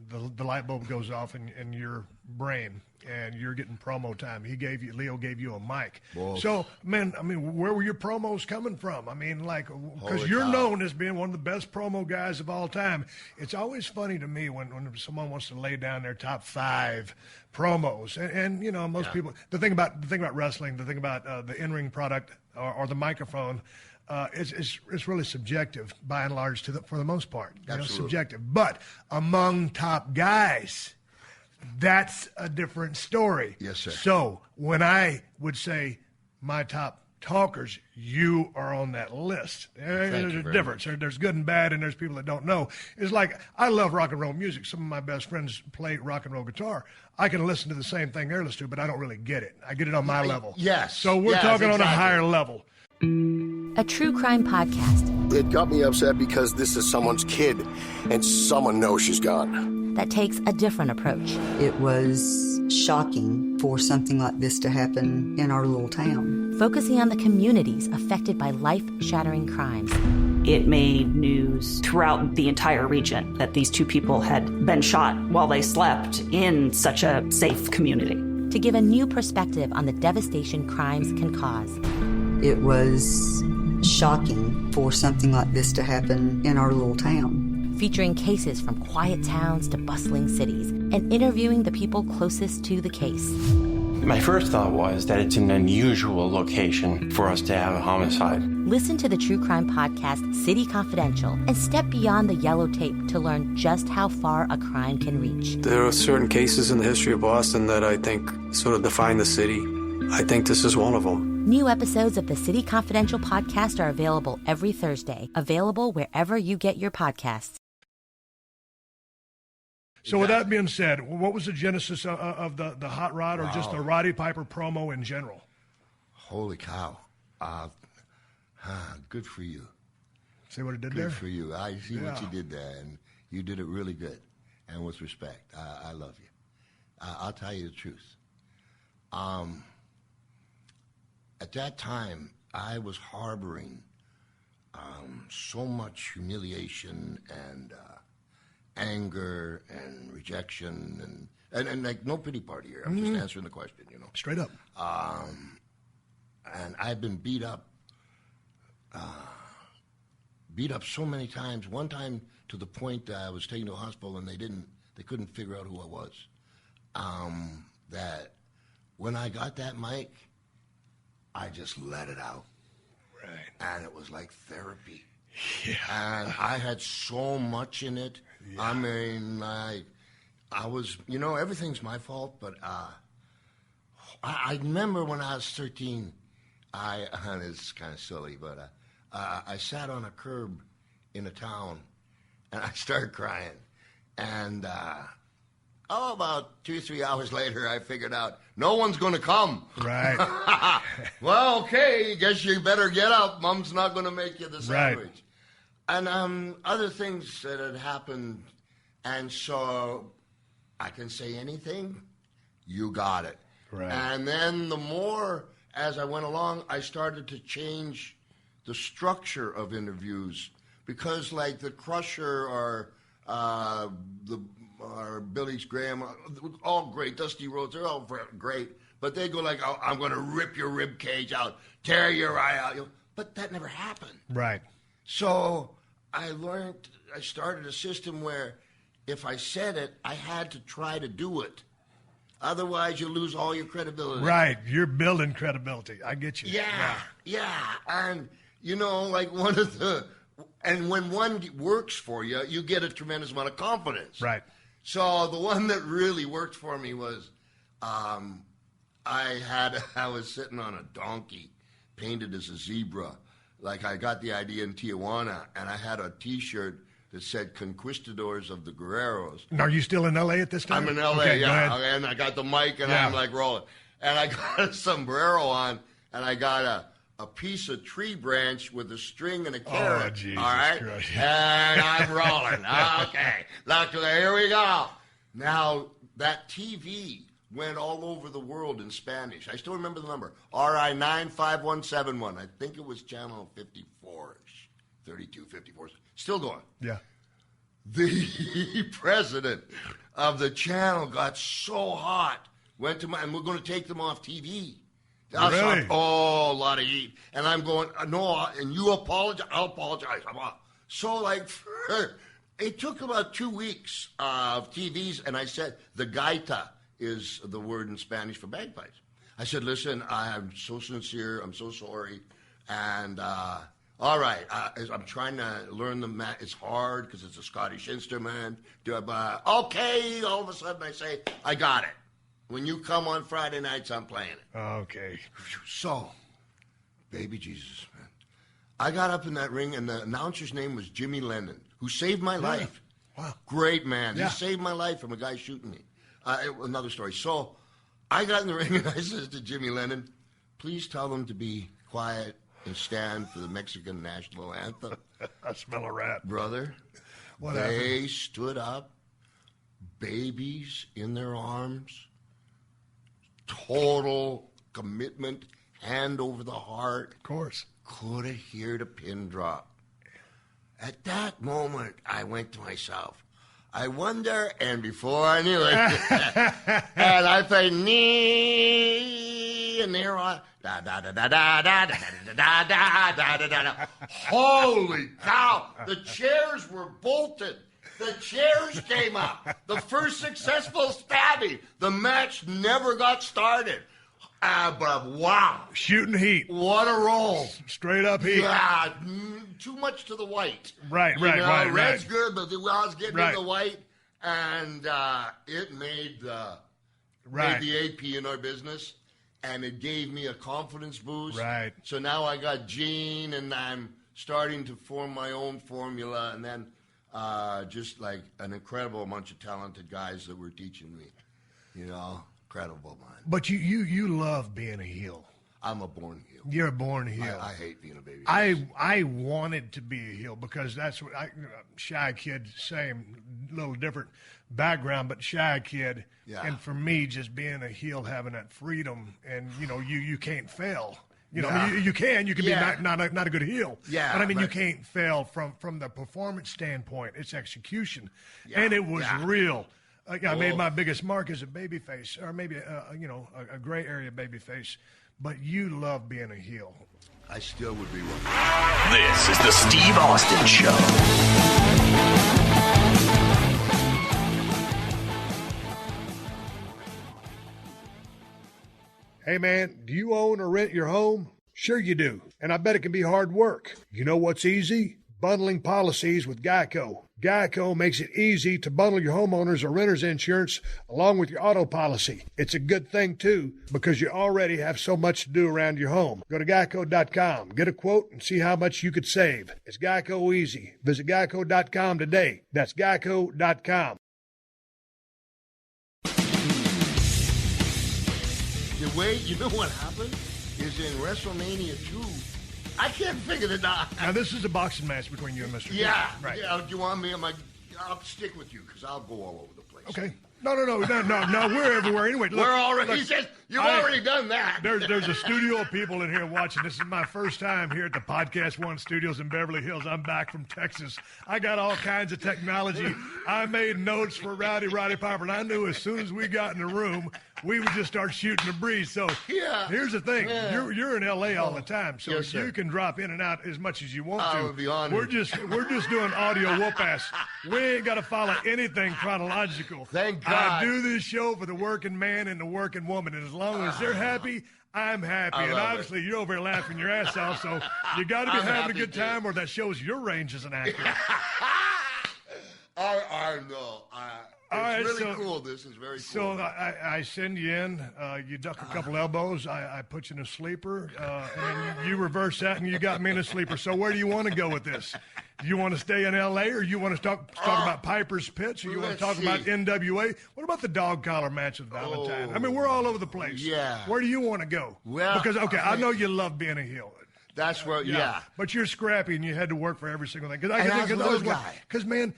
the light bulb goes off in your brain, and you're getting promo time. Leo gave you a mic. Whoa. So, man, I mean, where were your promos coming from? I mean, like, because you're known as being one of the best promo guys of all time. It's always funny to me when someone wants to lay down their top 5 promos, and most people. The thing about wrestling, the thing about the in-ring product or the microphone. It's really subjective by and large for the most part. Subjective. But among top guys, that's a different story. Yes, sir. So when I would say my top talkers, you are on that list. There's a difference. There's good and bad, and there's people that don't know. It's like I love rock and roll music. Some of my best friends play rock and roll guitar. I can listen to the same thing they're listening to, but I don't really get it. I get it on my level. Yes. So we're talking on a higher level. A true crime podcast. It got me upset because this is someone's kid, and someone knows she's gone. That takes a different approach. It was shocking for something like this to happen in our little town. Focusing on the communities affected by life-shattering crimes. It made news throughout the entire region that these 2 people had been shot while they slept in such a safe community. To give a new perspective on the devastation crimes can cause. It was shocking for something like this to happen in our little town. Featuring cases from quiet towns to bustling cities and interviewing the people closest to the case. My first thought was that it's an unusual location for us to have a homicide. Listen to the true crime podcast City Confidential and step beyond the yellow tape to learn just how far a crime can reach. There are certain cases in the history of Boston that I think sort of define the city. I think this is one of them. New episodes of the City Confidential podcast are available every Thursday. Available wherever you get your podcasts. So with that being said, what was the genesis of the hot rod or just the Roddy Piper promo in general? Holy cow. Good for you. See what it did good there? Good for you. I see what you did there, and you did it really good and with respect. I love you. I'll tell you the truth. At that time, I was harboring so much humiliation and anger and rejection and like no pity party here. I'm just answering the question, Straight up. And I've been beat up so many times. One time to the point that I was taken to a hospital and they couldn't figure out who I was. That when I got that mic, I just let it out. Right. And it was like therapy. Yeah. And I had so much in it. Yeah. I mean, I was, everything's my fault, but I remember when I was 13, it's kind of silly, but I sat on a curb in a town, and I started crying. And about 2 or 3 hours later, I figured out no one's going to come. Right. Well, okay, guess you better get up. Mom's not going to make you the sandwich. Right. And other things that had happened, and so I can say anything, you got it. Right. And then the more, as I went along, I started to change the structure of interviews because, like, the Crusher or Billy Graham, all great. Dusty Rhodes, they're all great. But they go like, oh, I'm going to rip your rib cage out, tear your eye out. But that never happened. Right. So I started a system where if I said it, I had to try to do it. Otherwise, you lose all your credibility. Right. You're building credibility. I get you. Yeah. And, like one of the... And when one works for you, you get a tremendous amount of confidence. Right. So the one that really worked for me was I was sitting on a donkey painted as a zebra. Like I got the idea in Tijuana, and I had a T-shirt that said Conquistadors of the Guerreros. Are you still in L.A. at this time? I'm in L.A., okay, yeah. And I got the mic, and I'm like rolling. And I got a sombrero on, and I got a piece of tree branch with a string and a carrot. Oh, Jesus all right? Christ. And I'm rolling. Okay. Luckily, here we go. Now, that TV went all over the world in Spanish. I still remember the number. RI 95171. I think it was channel 54-ish. 32, 54. Still going. Yeah. The president of the channel got so hot. Went to and we're going to take them off TV. Really? A lot of heat. And I'm going, no, and you apologize? I'll apologize. So, like, it took about 2 weeks of TVs, and I said, the gaita is the word in Spanish for bagpipes. I said, listen, I'm so sincere. I'm so sorry. And, all right, I'm trying to learn the it's hard because it's a Scottish instrument. Okay, all of a sudden I say, I got it. When you come on Friday nights, I'm playing it. Okay. So, baby Jesus, man. I got up in that ring, and the announcer's name was Jimmy Lennon, who saved my life. Wow. Great man. Yeah. He saved my life from a guy shooting me. Another story. So, I got in the ring, and I said to Jimmy Lennon, please tell them to be quiet and stand for the Mexican national anthem. I smell a rat. Brother, they stood up, babies in their arms, total commitment, hand over the heart. Of course. Could have heard a pin drop. At that moment, I went to myself, I wonder, and before I knew it, and I played knee, and there on, da da da da da da da da da da da da. Holy cow! The chairs were bolted. The chairs came up. The first successful stabbing. The match never got started. But wow. Shooting heat. What a roll. Straight up heat. Yeah, too much to the white. Right. Red's good, but I was getting in the white, and it made the AP in our business, and it gave me a confidence boost. Right. So now I got Gene, and I'm starting to form my own formula, and then just like an incredible bunch of talented guys that were teaching me, incredible, man. But you love being a heel. I'm a born heel. You're a born heel. I hate being a baby. I wanted to be a heel because that's what shy kid, same, little different background, but shy kid. Yeah. And for me, just being a heel, having that freedom, and you can't fail. You can be not a good heel. Yeah. But I mean, you can't fail from the performance standpoint. It's execution, and it was real. I made my biggest mark as a babyface, or maybe a gray area babyface. But you love being a heel. I still would be one. This is the Steve Austin Show. Hey man, do you own or rent your home? Sure you do, and I bet it can be hard work. You know what's easy? Bundling policies with Geico. Geico makes it easy to bundle your homeowners or renters insurance along with your auto policy. It's a good thing, too, because you already have so much to do around your home. Go to geico.com, get a quote, and see how much you could save. It's Geico easy. Visit geico.com today. That's geico.com. The way, you know what happened? Is in WrestleMania 2, I can't figure it out. Now, this is a boxing match between you and Mr. Yeah. Right. Yeah, do you want me? I'll stick with you because I'll go all over the place. Okay. No, we're everywhere anyway. Look, we're already, he says, you've already done that. There's a studio of people in here watching. This is my first time here at the PodcastOne studios in Beverly Hills. I'm back from Texas. I got all kinds of technology. I made notes for Roddy Piper, and I knew as soon as we got in the room, we would just start shooting the breeze. So here's the thing. Yeah. You're in L.A. all the time, so you can drop in and out as much as you want to. I would be honored. We're just doing audio whoop-ass. We ain't got to follow anything chronological. Thank God. I do this show for the working man and the working woman, and as long as they're happy, I'm happy. And obviously, you're over here laughing your ass off, so you got to be having a good time, or that shows your range as an actor. I know. All right, right, really cool. This is very cool. So I send you in. You duck a couple elbows. I put you in a sleeper. And then you reverse that, and you got me in a sleeper. So where do you want to go with this? Do you want to stay in L.A., or you want to talk about Piper's Pits, or you want to talk about NWA? What about the dog collar match with Valentine? I mean, we're all over the place. Yeah. Where do you want to go? Well, because, I know you love being a heel. That's where, yeah. But you're scrappy, and you had to work for every single thing. Because, man,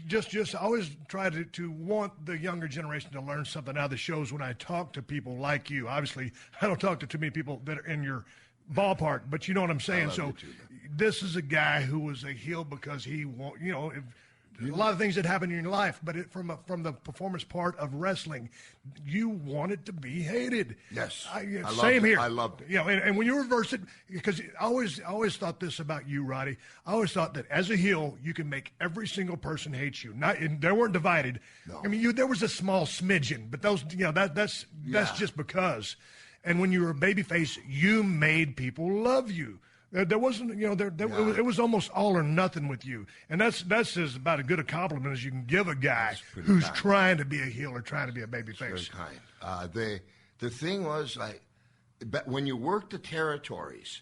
just always try to want the younger generation to learn something out of the shows when I talk to people like you. Obviously, I don't talk to too many people that are in your ballpark, but you know what I'm saying. So this is a guy who was a heel because he, a lot of things that happen in your life, but from the performance part of wrestling, you wanted to be hated. Yes. Same here. I loved it. And when you reverse it, because I always thought this about you, Roddy. I always thought that as a heel, you can make every single person hate you. They weren't divided. No. I mean, there was a small smidgen, but those, that's just because. And when you were a babyface, you made people love you. There wasn't, it was almost all or nothing with you. And that's as about as good a compliment as you can give a guy who's trying to be a heel or trying to be a babyface. Very kind. The thing was, when you worked the territories,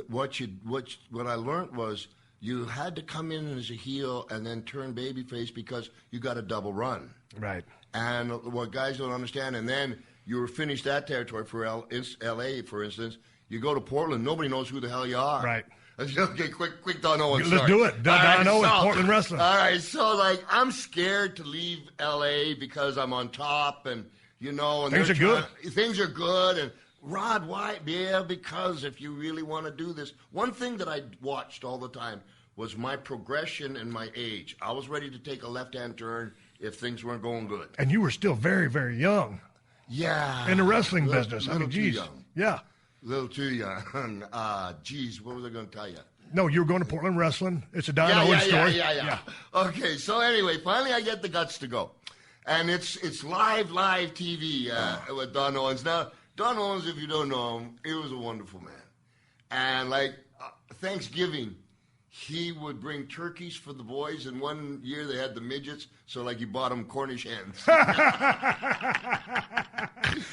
what I learned was you had to come in as a heel and then turn babyface because you got a double run. Right. And what guys don't understand, and then you were finished that territory for L.A., for instance. You go to Portland, nobody knows who the hell you are. Right. Okay, quick Don Owens. Let's do it. Don Owens, Portland Wrestling. All right, so I'm scared to leave L.A. because I'm on top, and and things are good. Things are good, and Rod, why? Yeah, because if you really want to do this, one thing that I watched all the time was my progression and my age. I was ready to take a left-hand turn if things weren't going good. And you were still very, very young. Yeah. In the wrestling business. I mean, geez. Too young. Yeah. A little too young. Geez, what was I going to tell you? No, you were going to Portland Wrestling. It's a Don Owens story. Yeah. Okay, so anyway, finally I get the guts to go. And it's live TV with Don Owens. Now, Don Owens, if you don't know him, he was a wonderful man. And Thanksgiving, he would bring turkeys for the boys, and one year they had the midgets, so he bought them Cornish hens.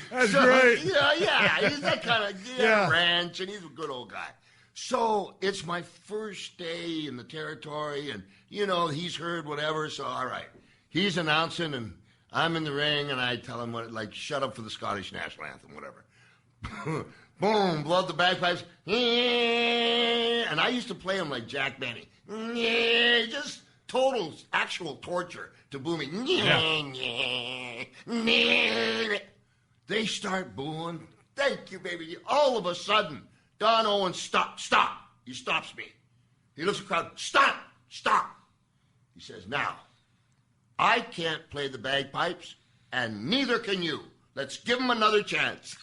That's great. Yeah, he's that kind of ranch, and he's a good old guy. So it's my first day in the territory, and, he's heard whatever, so all right. He's announcing, and I'm in the ring, and I tell him, shut up for the Scottish national anthem, whatever. Boom, blow out the bagpipes. And I used to play them like Jack Benny. Just total, actual torture to booming. They start booing. Thank you, baby. All of a sudden, Don Owens, stop. He stops me. He looks at the crowd. Stop. He says, now, I can't play the bagpipes, and neither can you. Let's give him another chance.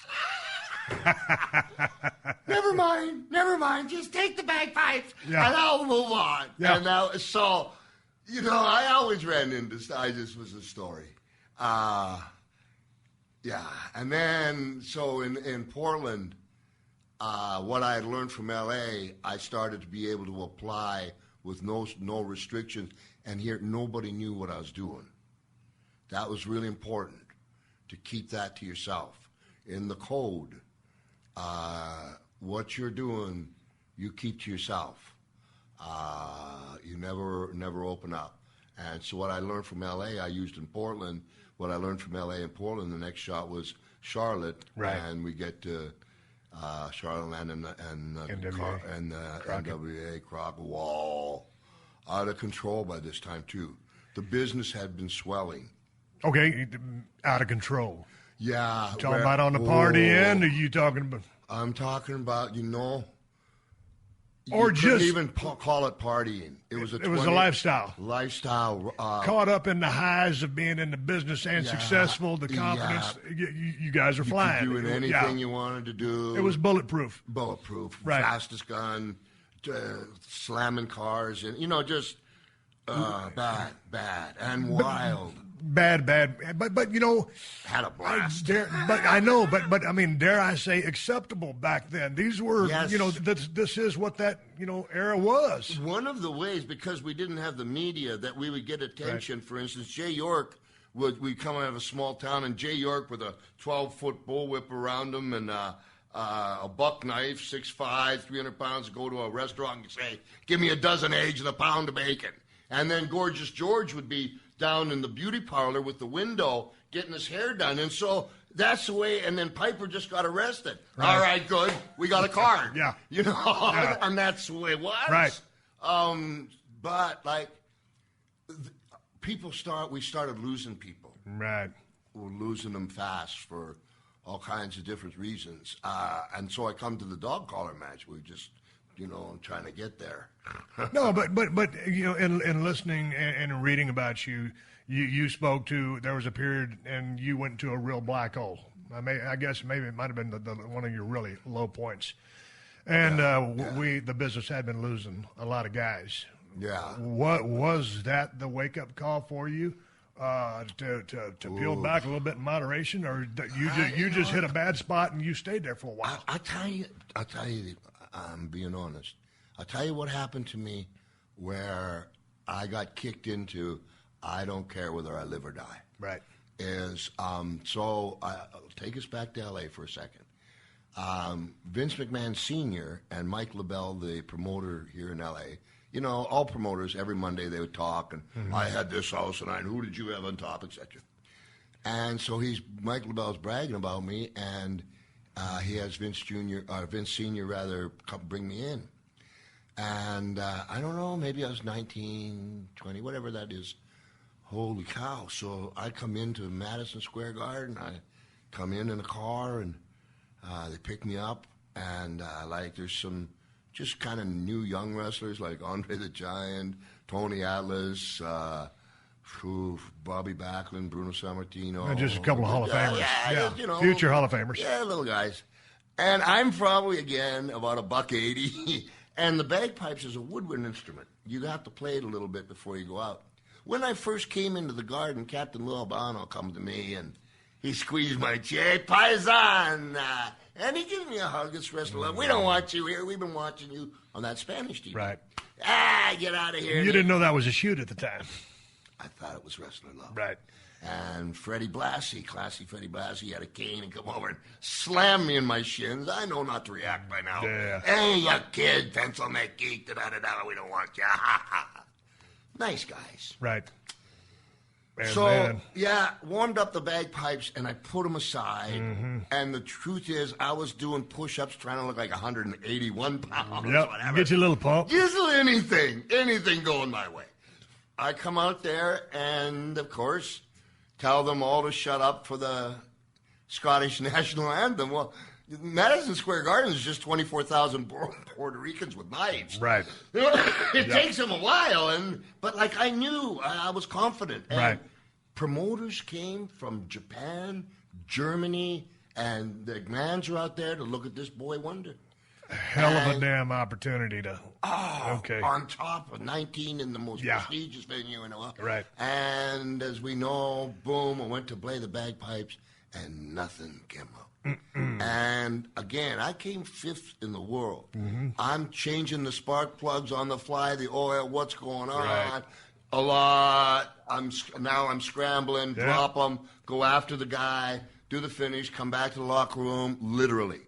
Never mind. Just take the bagpipes, and I'll move on. Yeah. And now, so, I always ran into this. I just was a story. And then, so in Portland, what I had learned from L.A., I started to be able to apply with no restrictions, and here nobody knew what I was doing. That was really important, to keep that to yourself. In the code, what you're doing, you keep to yourself. You never open up. And so what I learned from L.A., I used in Portland. What I learned from L.A. and Portland, the next shot was Charlotte. Right. And we get to Charlotte and NWA, Crockett, wall. Out of control by this time, too. The business had been swelling. Okay, out of control. Yeah. You talking about on the party end, or you talking about? I'm talking about, or just couldn't even call it partying. It was a lifestyle. Lifestyle. Caught up in the highs of being in the business and successful, the confidence. Yeah. You guys are flying. You could do anything you wanted to do. It was bulletproof. Right. Fastest gun, slamming cars, and, just bad, and wild. Bad, but had a blast. But I mean, dare I say, acceptable back then. These were, this is what that era was. One of the ways, because we didn't have the media, that we would get attention. Right. For instance, Jay York we come out of a small town, and Jay York with a 12-foot bullwhip around him and a buck knife, 6'5", 300 pounds, go to a restaurant and say, give me a dozen eggs and a pound of bacon. And then Gorgeous George would be down in the beauty parlor with the window getting his hair done. And so that's the way, and then Piper just got arrested. Right. All right, good. We got a card. Yeah. You know, yeah. And that's the way it was. Right. But, like, we started losing people. Right. We're losing them fast for all kinds of different reasons. And so I come to the dog collar match. We just, I'm trying to get there. No, but in listening and reading about you, you spoke to, there was a period and you went to a real black hole. I guess maybe it might have been one of your really low points. And the business had been losing a lot of guys. Yeah. What was that the wake-up call for you? To peel back a little bit in moderation, or you just hit a bad spot and you stayed there for a while? I'll tell you, I'm being honest. I'll tell you what happened to me where I got kicked into, I don't care whether I live or die. Right. So I'll take us back to L.A. for a second. Vince McMahon Sr. and Mike LaBelle, the promoter here in L.A., all promoters, every Monday they would talk, and I had this house, and who did you have on top, etc. And so Mike LaBelle's bragging about me, and he has Vince Sr. rather come bring me in. And I don't know, maybe I was 19, 20, whatever that is. Holy cow. So I come into Madison Square Garden, I come in a car, and they pick me up, and there's some just kind of new young wrestlers like Andre the Giant, Tony Atlas, Bobby Backlund, Bruno Sammartino. And just a couple of Hall of Famers. Yeah. Future Hall of Famers. Yeah, little guys. And I'm probably, again, about $1.80. And the bagpipes is a woodwind instrument. You have to play it a little bit before you go out. When I first came into the garden, Captain Lou Albano come to me, and he squeezed my chin, Paisan, and he gave me a hug. It's Wrestling Love. We don't want you here. We've been watching you on that Spanish TV. Right. Get out of here. You didn't know that was a shoot at the time. I thought it was Wrestling Love. Right. And Freddie Blassie, classy Freddie Blassie, had a cane and come over and slam me in my shins. I know not to react by now. Yeah. Hey, you kid, pencil neck geek, da-da-da-da, we don't want you. Nice guys. Right. Warmed up the bagpipes, and I put them aside. Mm-hmm. And the truth is, I was doing push-ups trying to look like 181 pounds. Yep, whatever. Get you a little pump. Just anything going my way. I come out there and, of course, tell them all to shut up for the Scottish national anthem. Well, Madison Square Garden is just 24,000 Puerto Ricans with knives. Right. It takes them a while, but I knew, I was confident. And right. Promoters came from Japan, Germany, and the McMahons are out there to look at this boy wonder. Hell of a damn opportunity to. Okay. On top of 19 in the most prestigious venue in the world. Right. And as we know, boom, I went to play the bagpipes, and nothing came up. Mm-mm. And again, I came 5th in the world. Mm-hmm. I'm changing the spark plugs on the fly, the oil, what's going on. Right. A lot. I'm scrambling, drop them, go after the guy, do the finish, come back to the locker room, literally.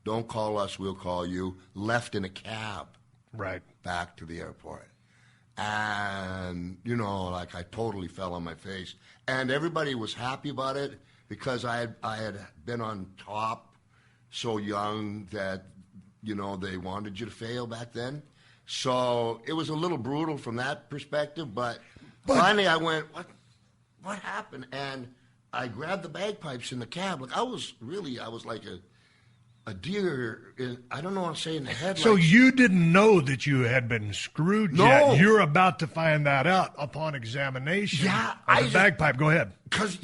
Don't call us, we'll call you. Left in a cab. Right. Back to the airport. And, I totally fell on my face. And everybody was happy about it because I had been on top so young that, they wanted you to fail back then. So it was a little brutal from that perspective, but finally I went, what happened? And I grabbed the bagpipes in the cab. I was like a deer, I don't know what I'm saying, in the headlights. So you didn't know that you had been screwed yet. You're about to find that out upon examination. Yeah. The bagpipe, go ahead. Because,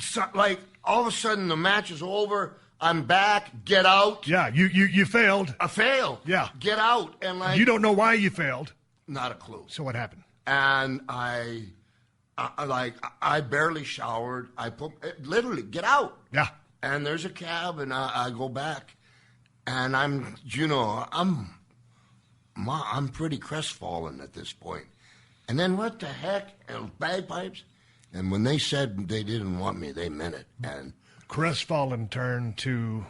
all of a sudden the match is over. I'm back. Get out. Yeah, you failed. I failed. Yeah. Get out. And you don't know why you failed. Not a clue. So what happened? And I barely showered. I put literally get out. Yeah. And there's a cab, and I go back, and I'm pretty crestfallen at this point. And then what the heck? And bagpipes. And when they said they didn't want me, they meant it. And crestfallen turned to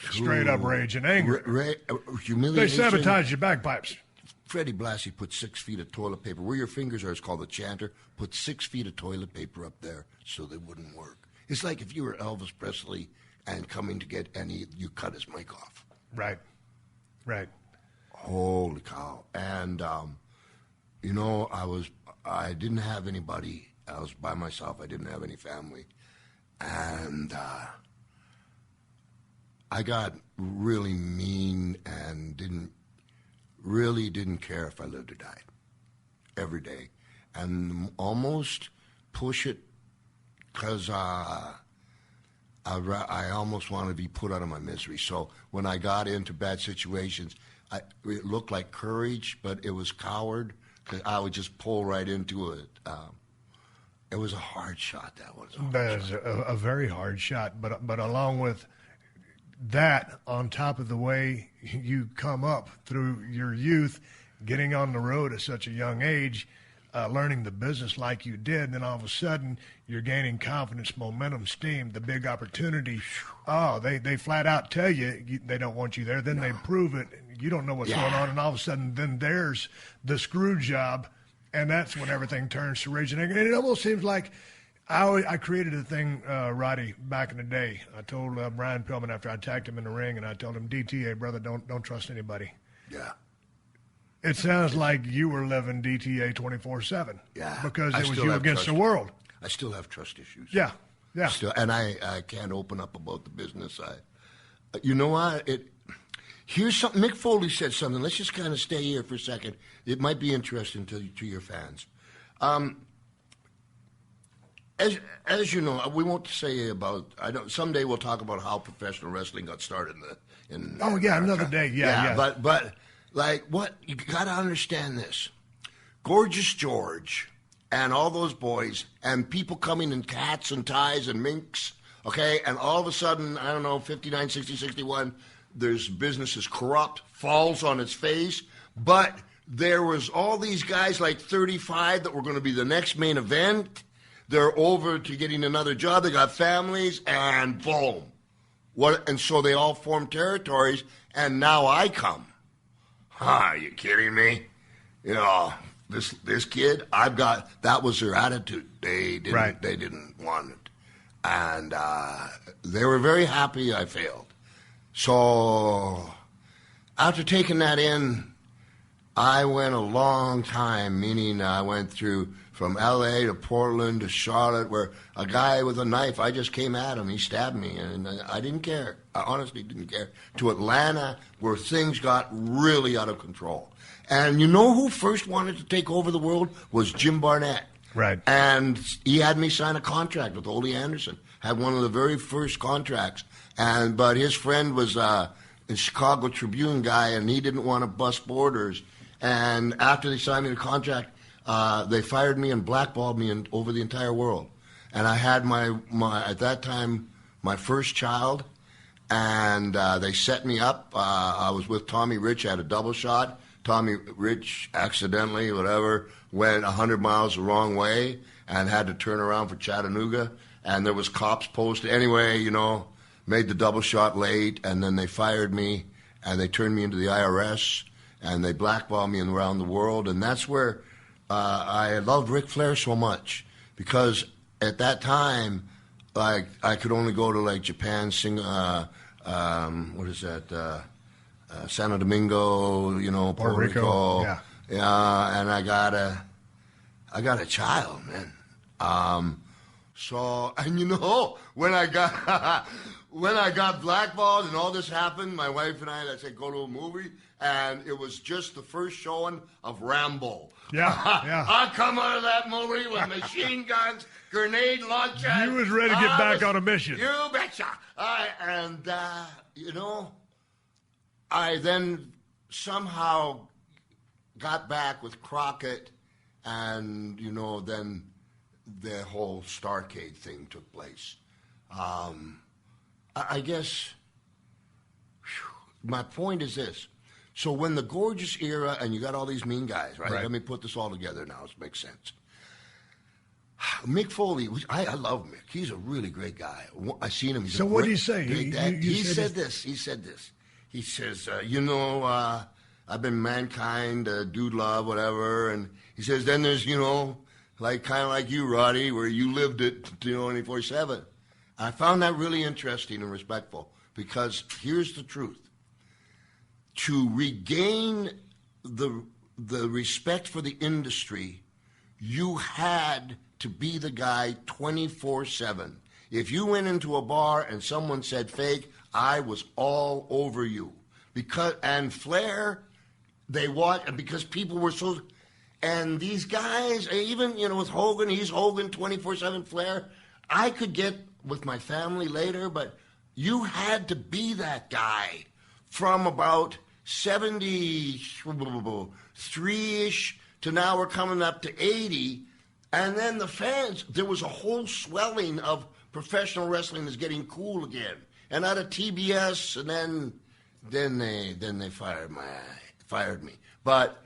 straight up rage and anger. Humiliation. They sabotaged your bagpipes. Freddie Blassie put 6 feet of toilet paper. Where your fingers are, it's called the chanter. Put 6 feet of toilet paper up there so they wouldn't work. It's like if you were Elvis Presley and coming to get any, you cut his mic off. Right. Holy cow. And, you know, I didn't have anybody. I was by myself. I didn't have any family. And I got really mean and didn't care if I lived or died every day. And almost push it because I almost wanted to be put out of my misery. So when I got into bad situations, it looked like courage, but it was coward because I would just pull right into it. It was a hard shot. That is a very hard shot. But along with that, on top of the way you come up through your youth, getting on the road at such a young age, learning the business like you did, and then all of a sudden you're gaining confidence, momentum, steam, the big opportunity. Oh, they flat out tell you they don't want you there. Then they prove it. You don't know what's going on, and all of a sudden then there's the screw job, and that's when everything turns to rage and anger. And it almost seems like I created a thing, Roddy, back in the day. I told Brian Pillman after I attacked him in the ring, and I told him, DTA, brother, don't trust anybody. Yeah. It sounds like you were living DTA 24/7. Yeah. Because it was you against the world. I still have trust issues. Yeah. And I can't open up about the business. You know what? Here's something. Mick Foley said something. Let's just kind of stay here for a second. It might be interesting to your fans. As you know, we won't say about. Someday we'll talk about how professional wrestling got started in another day. Yeah. But like what you got to understand this. Gorgeous George and all those boys and people coming in hats and ties and minks, okay? And all of a sudden, I don't know, 59, 60, 61, there's business is corrupt, falls on its face, but there was all these guys like 35 that were going to be the next main event. They're over to getting another job. They got families, and boom. And so they all formed territories, and now I come. Are you kidding me? You know, this kid, that was their attitude. They didn't want it. And they were very happy I failed. So after taking that in, I went a long time, meaning I went through from L.A. to Portland to Charlotte, where a guy with a knife, I just came at him. He stabbed me, and I didn't care. I honestly didn't care. To Atlanta, where things got really out of control. And you know who first wanted to take over the world? Was Jim Barnett. Right. And he had me sign a contract with Ole Anderson. Had one of the very first contracts. But his friend was a Chicago Tribune guy, and he didn't want to bust borders. And after they signed me the contract, they fired me and blackballed me over the entire world. And I had my at that time, my first child, and they set me up. I was with Tommy Rich, had a double shot. Tommy Rich accidentally, whatever, went 100 miles the wrong way and had to turn around for Chattanooga. And there was cops posted. Anyway, you know, made the double shot late, and then they fired me, and they turned me into the IRS, and they blackballed me around the world. And that's where I loved Ric Flair so much, because at that time, like, I could only go to like Japan, Santo Domingo, you know, Puerto Rico. Yeah. And I got a child, man. So, and you know, when I got blackballed and all this happened, my wife and I said, go to a movie, and it was just the first showing of Rambo. Yeah. I come out of that movie with machine guns, grenade launchers. You was ready to get back on a mission. You betcha. You know, I then somehow got back with Crockett, and, you know, then the whole Starrcade thing took place. I guess my point is this. So when the Gorgeous era, and you got all these mean guys, right? Let me put this all together now. It makes sense. Mick Foley, I love Mick. He's a really great guy. I seen him. So what did he say? He said this. He says, I've been Mankind, Dude Love, whatever. And he says, then there's, like kind of like you, Roddy, where you lived it 24/7. I found that really interesting and respectful because here's the truth. To regain the respect for the industry, you had to be the guy 24/7. If you went into a bar and someone said fake, I was all over you. And Flair, they watched, because people were so, and these guys, even, with Hogan, he's Hogan 24/7 Flair. I could get with my family later, but you had to be that guy from about 73-ish to now we're coming up to 80. And then the fans, there was a whole swelling of professional wrestling is getting cool again. And out of TBS, and then they fired me. But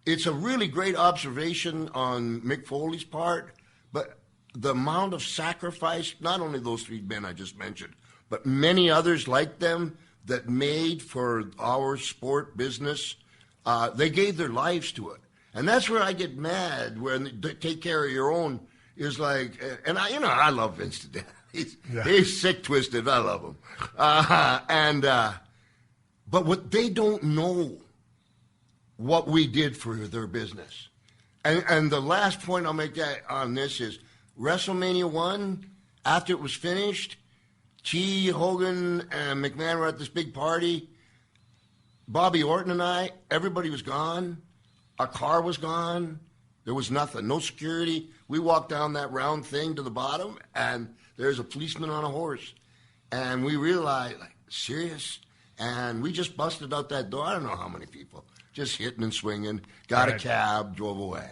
it's a really great observation on Mick Foley's part, but the amount of sacrifice, not only those three men I just mentioned, but many others like them that made for our sport business, they gave their lives to it. And that's where I get mad when they take care of your own is like, and I love Vince to death. He's sick twisted. I love him. But what they don't know what we did for their business. And the last point I'll make on this is WrestleMania 1, after it was finished, Hogan and McMahon were at this big party. Bobby Orton and I, everybody was gone. Our car was gone. There was nothing, no security. We walked down that round thing to the bottom, and there's a policeman on a horse. And we realized, serious? And we just busted out that door. I don't know how many people. Just hitting and swinging. Got a cab, drove away.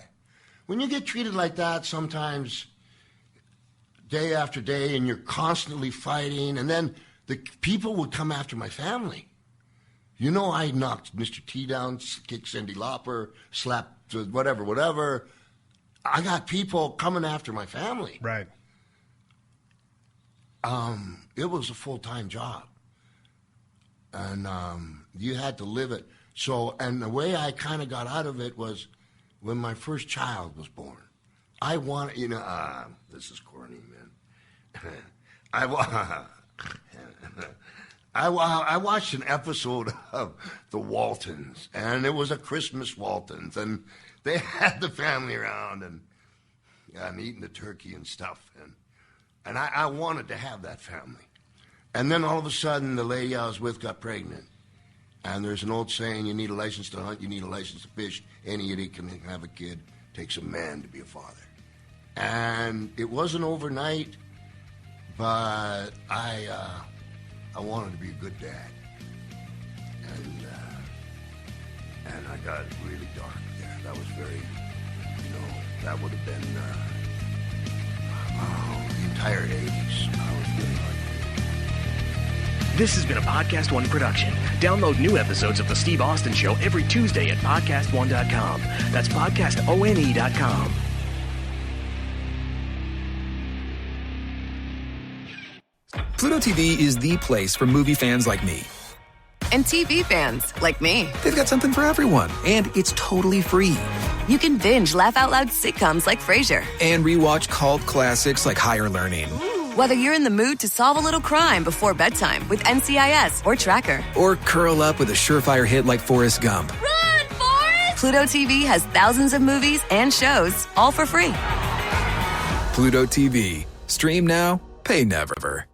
When you get treated like that, sometimes day after day, and you're constantly fighting, and then the people would come after my family. I knocked Mr. T down, kicked Cyndi Lauper, slapped whatever. I got people coming after my family. Right. It was a full-time job. And you had to live it. So, and the way I kind of got out of it was when my first child was born. I wanted, this is corny, man. I watched an episode of The Waltons, and it was a Christmas Waltons, and they had the family around, and I'm eating the turkey and stuff, and I wanted to have that family. And then all of a sudden, the lady I was with got pregnant, and there's an old saying, you need a license to hunt, you need a license to fish, any idiot can have a kid, it takes a man to be a father. And it wasn't overnight, but I wanted to be a good dad, and I got really dark there. That was very, that would have been the entire 80s. I was really like. This has been a PodcastOne production. Download new episodes of The Steve Austin Show every Tuesday at PodcastOne.com. That's PodcastOne.com. Pluto TV is the place for movie fans like me. And TV fans like me. They've got something for everyone, and it's totally free. You can binge laugh-out-loud sitcoms like Frasier. And rewatch cult classics like Higher Learning. Whether you're in the mood to solve a little crime before bedtime with NCIS or Tracker. Or curl up with a surefire hit like Forrest Gump. Run, Forrest! Pluto TV has thousands of movies and shows, all for free. Pluto TV. Stream now, pay never.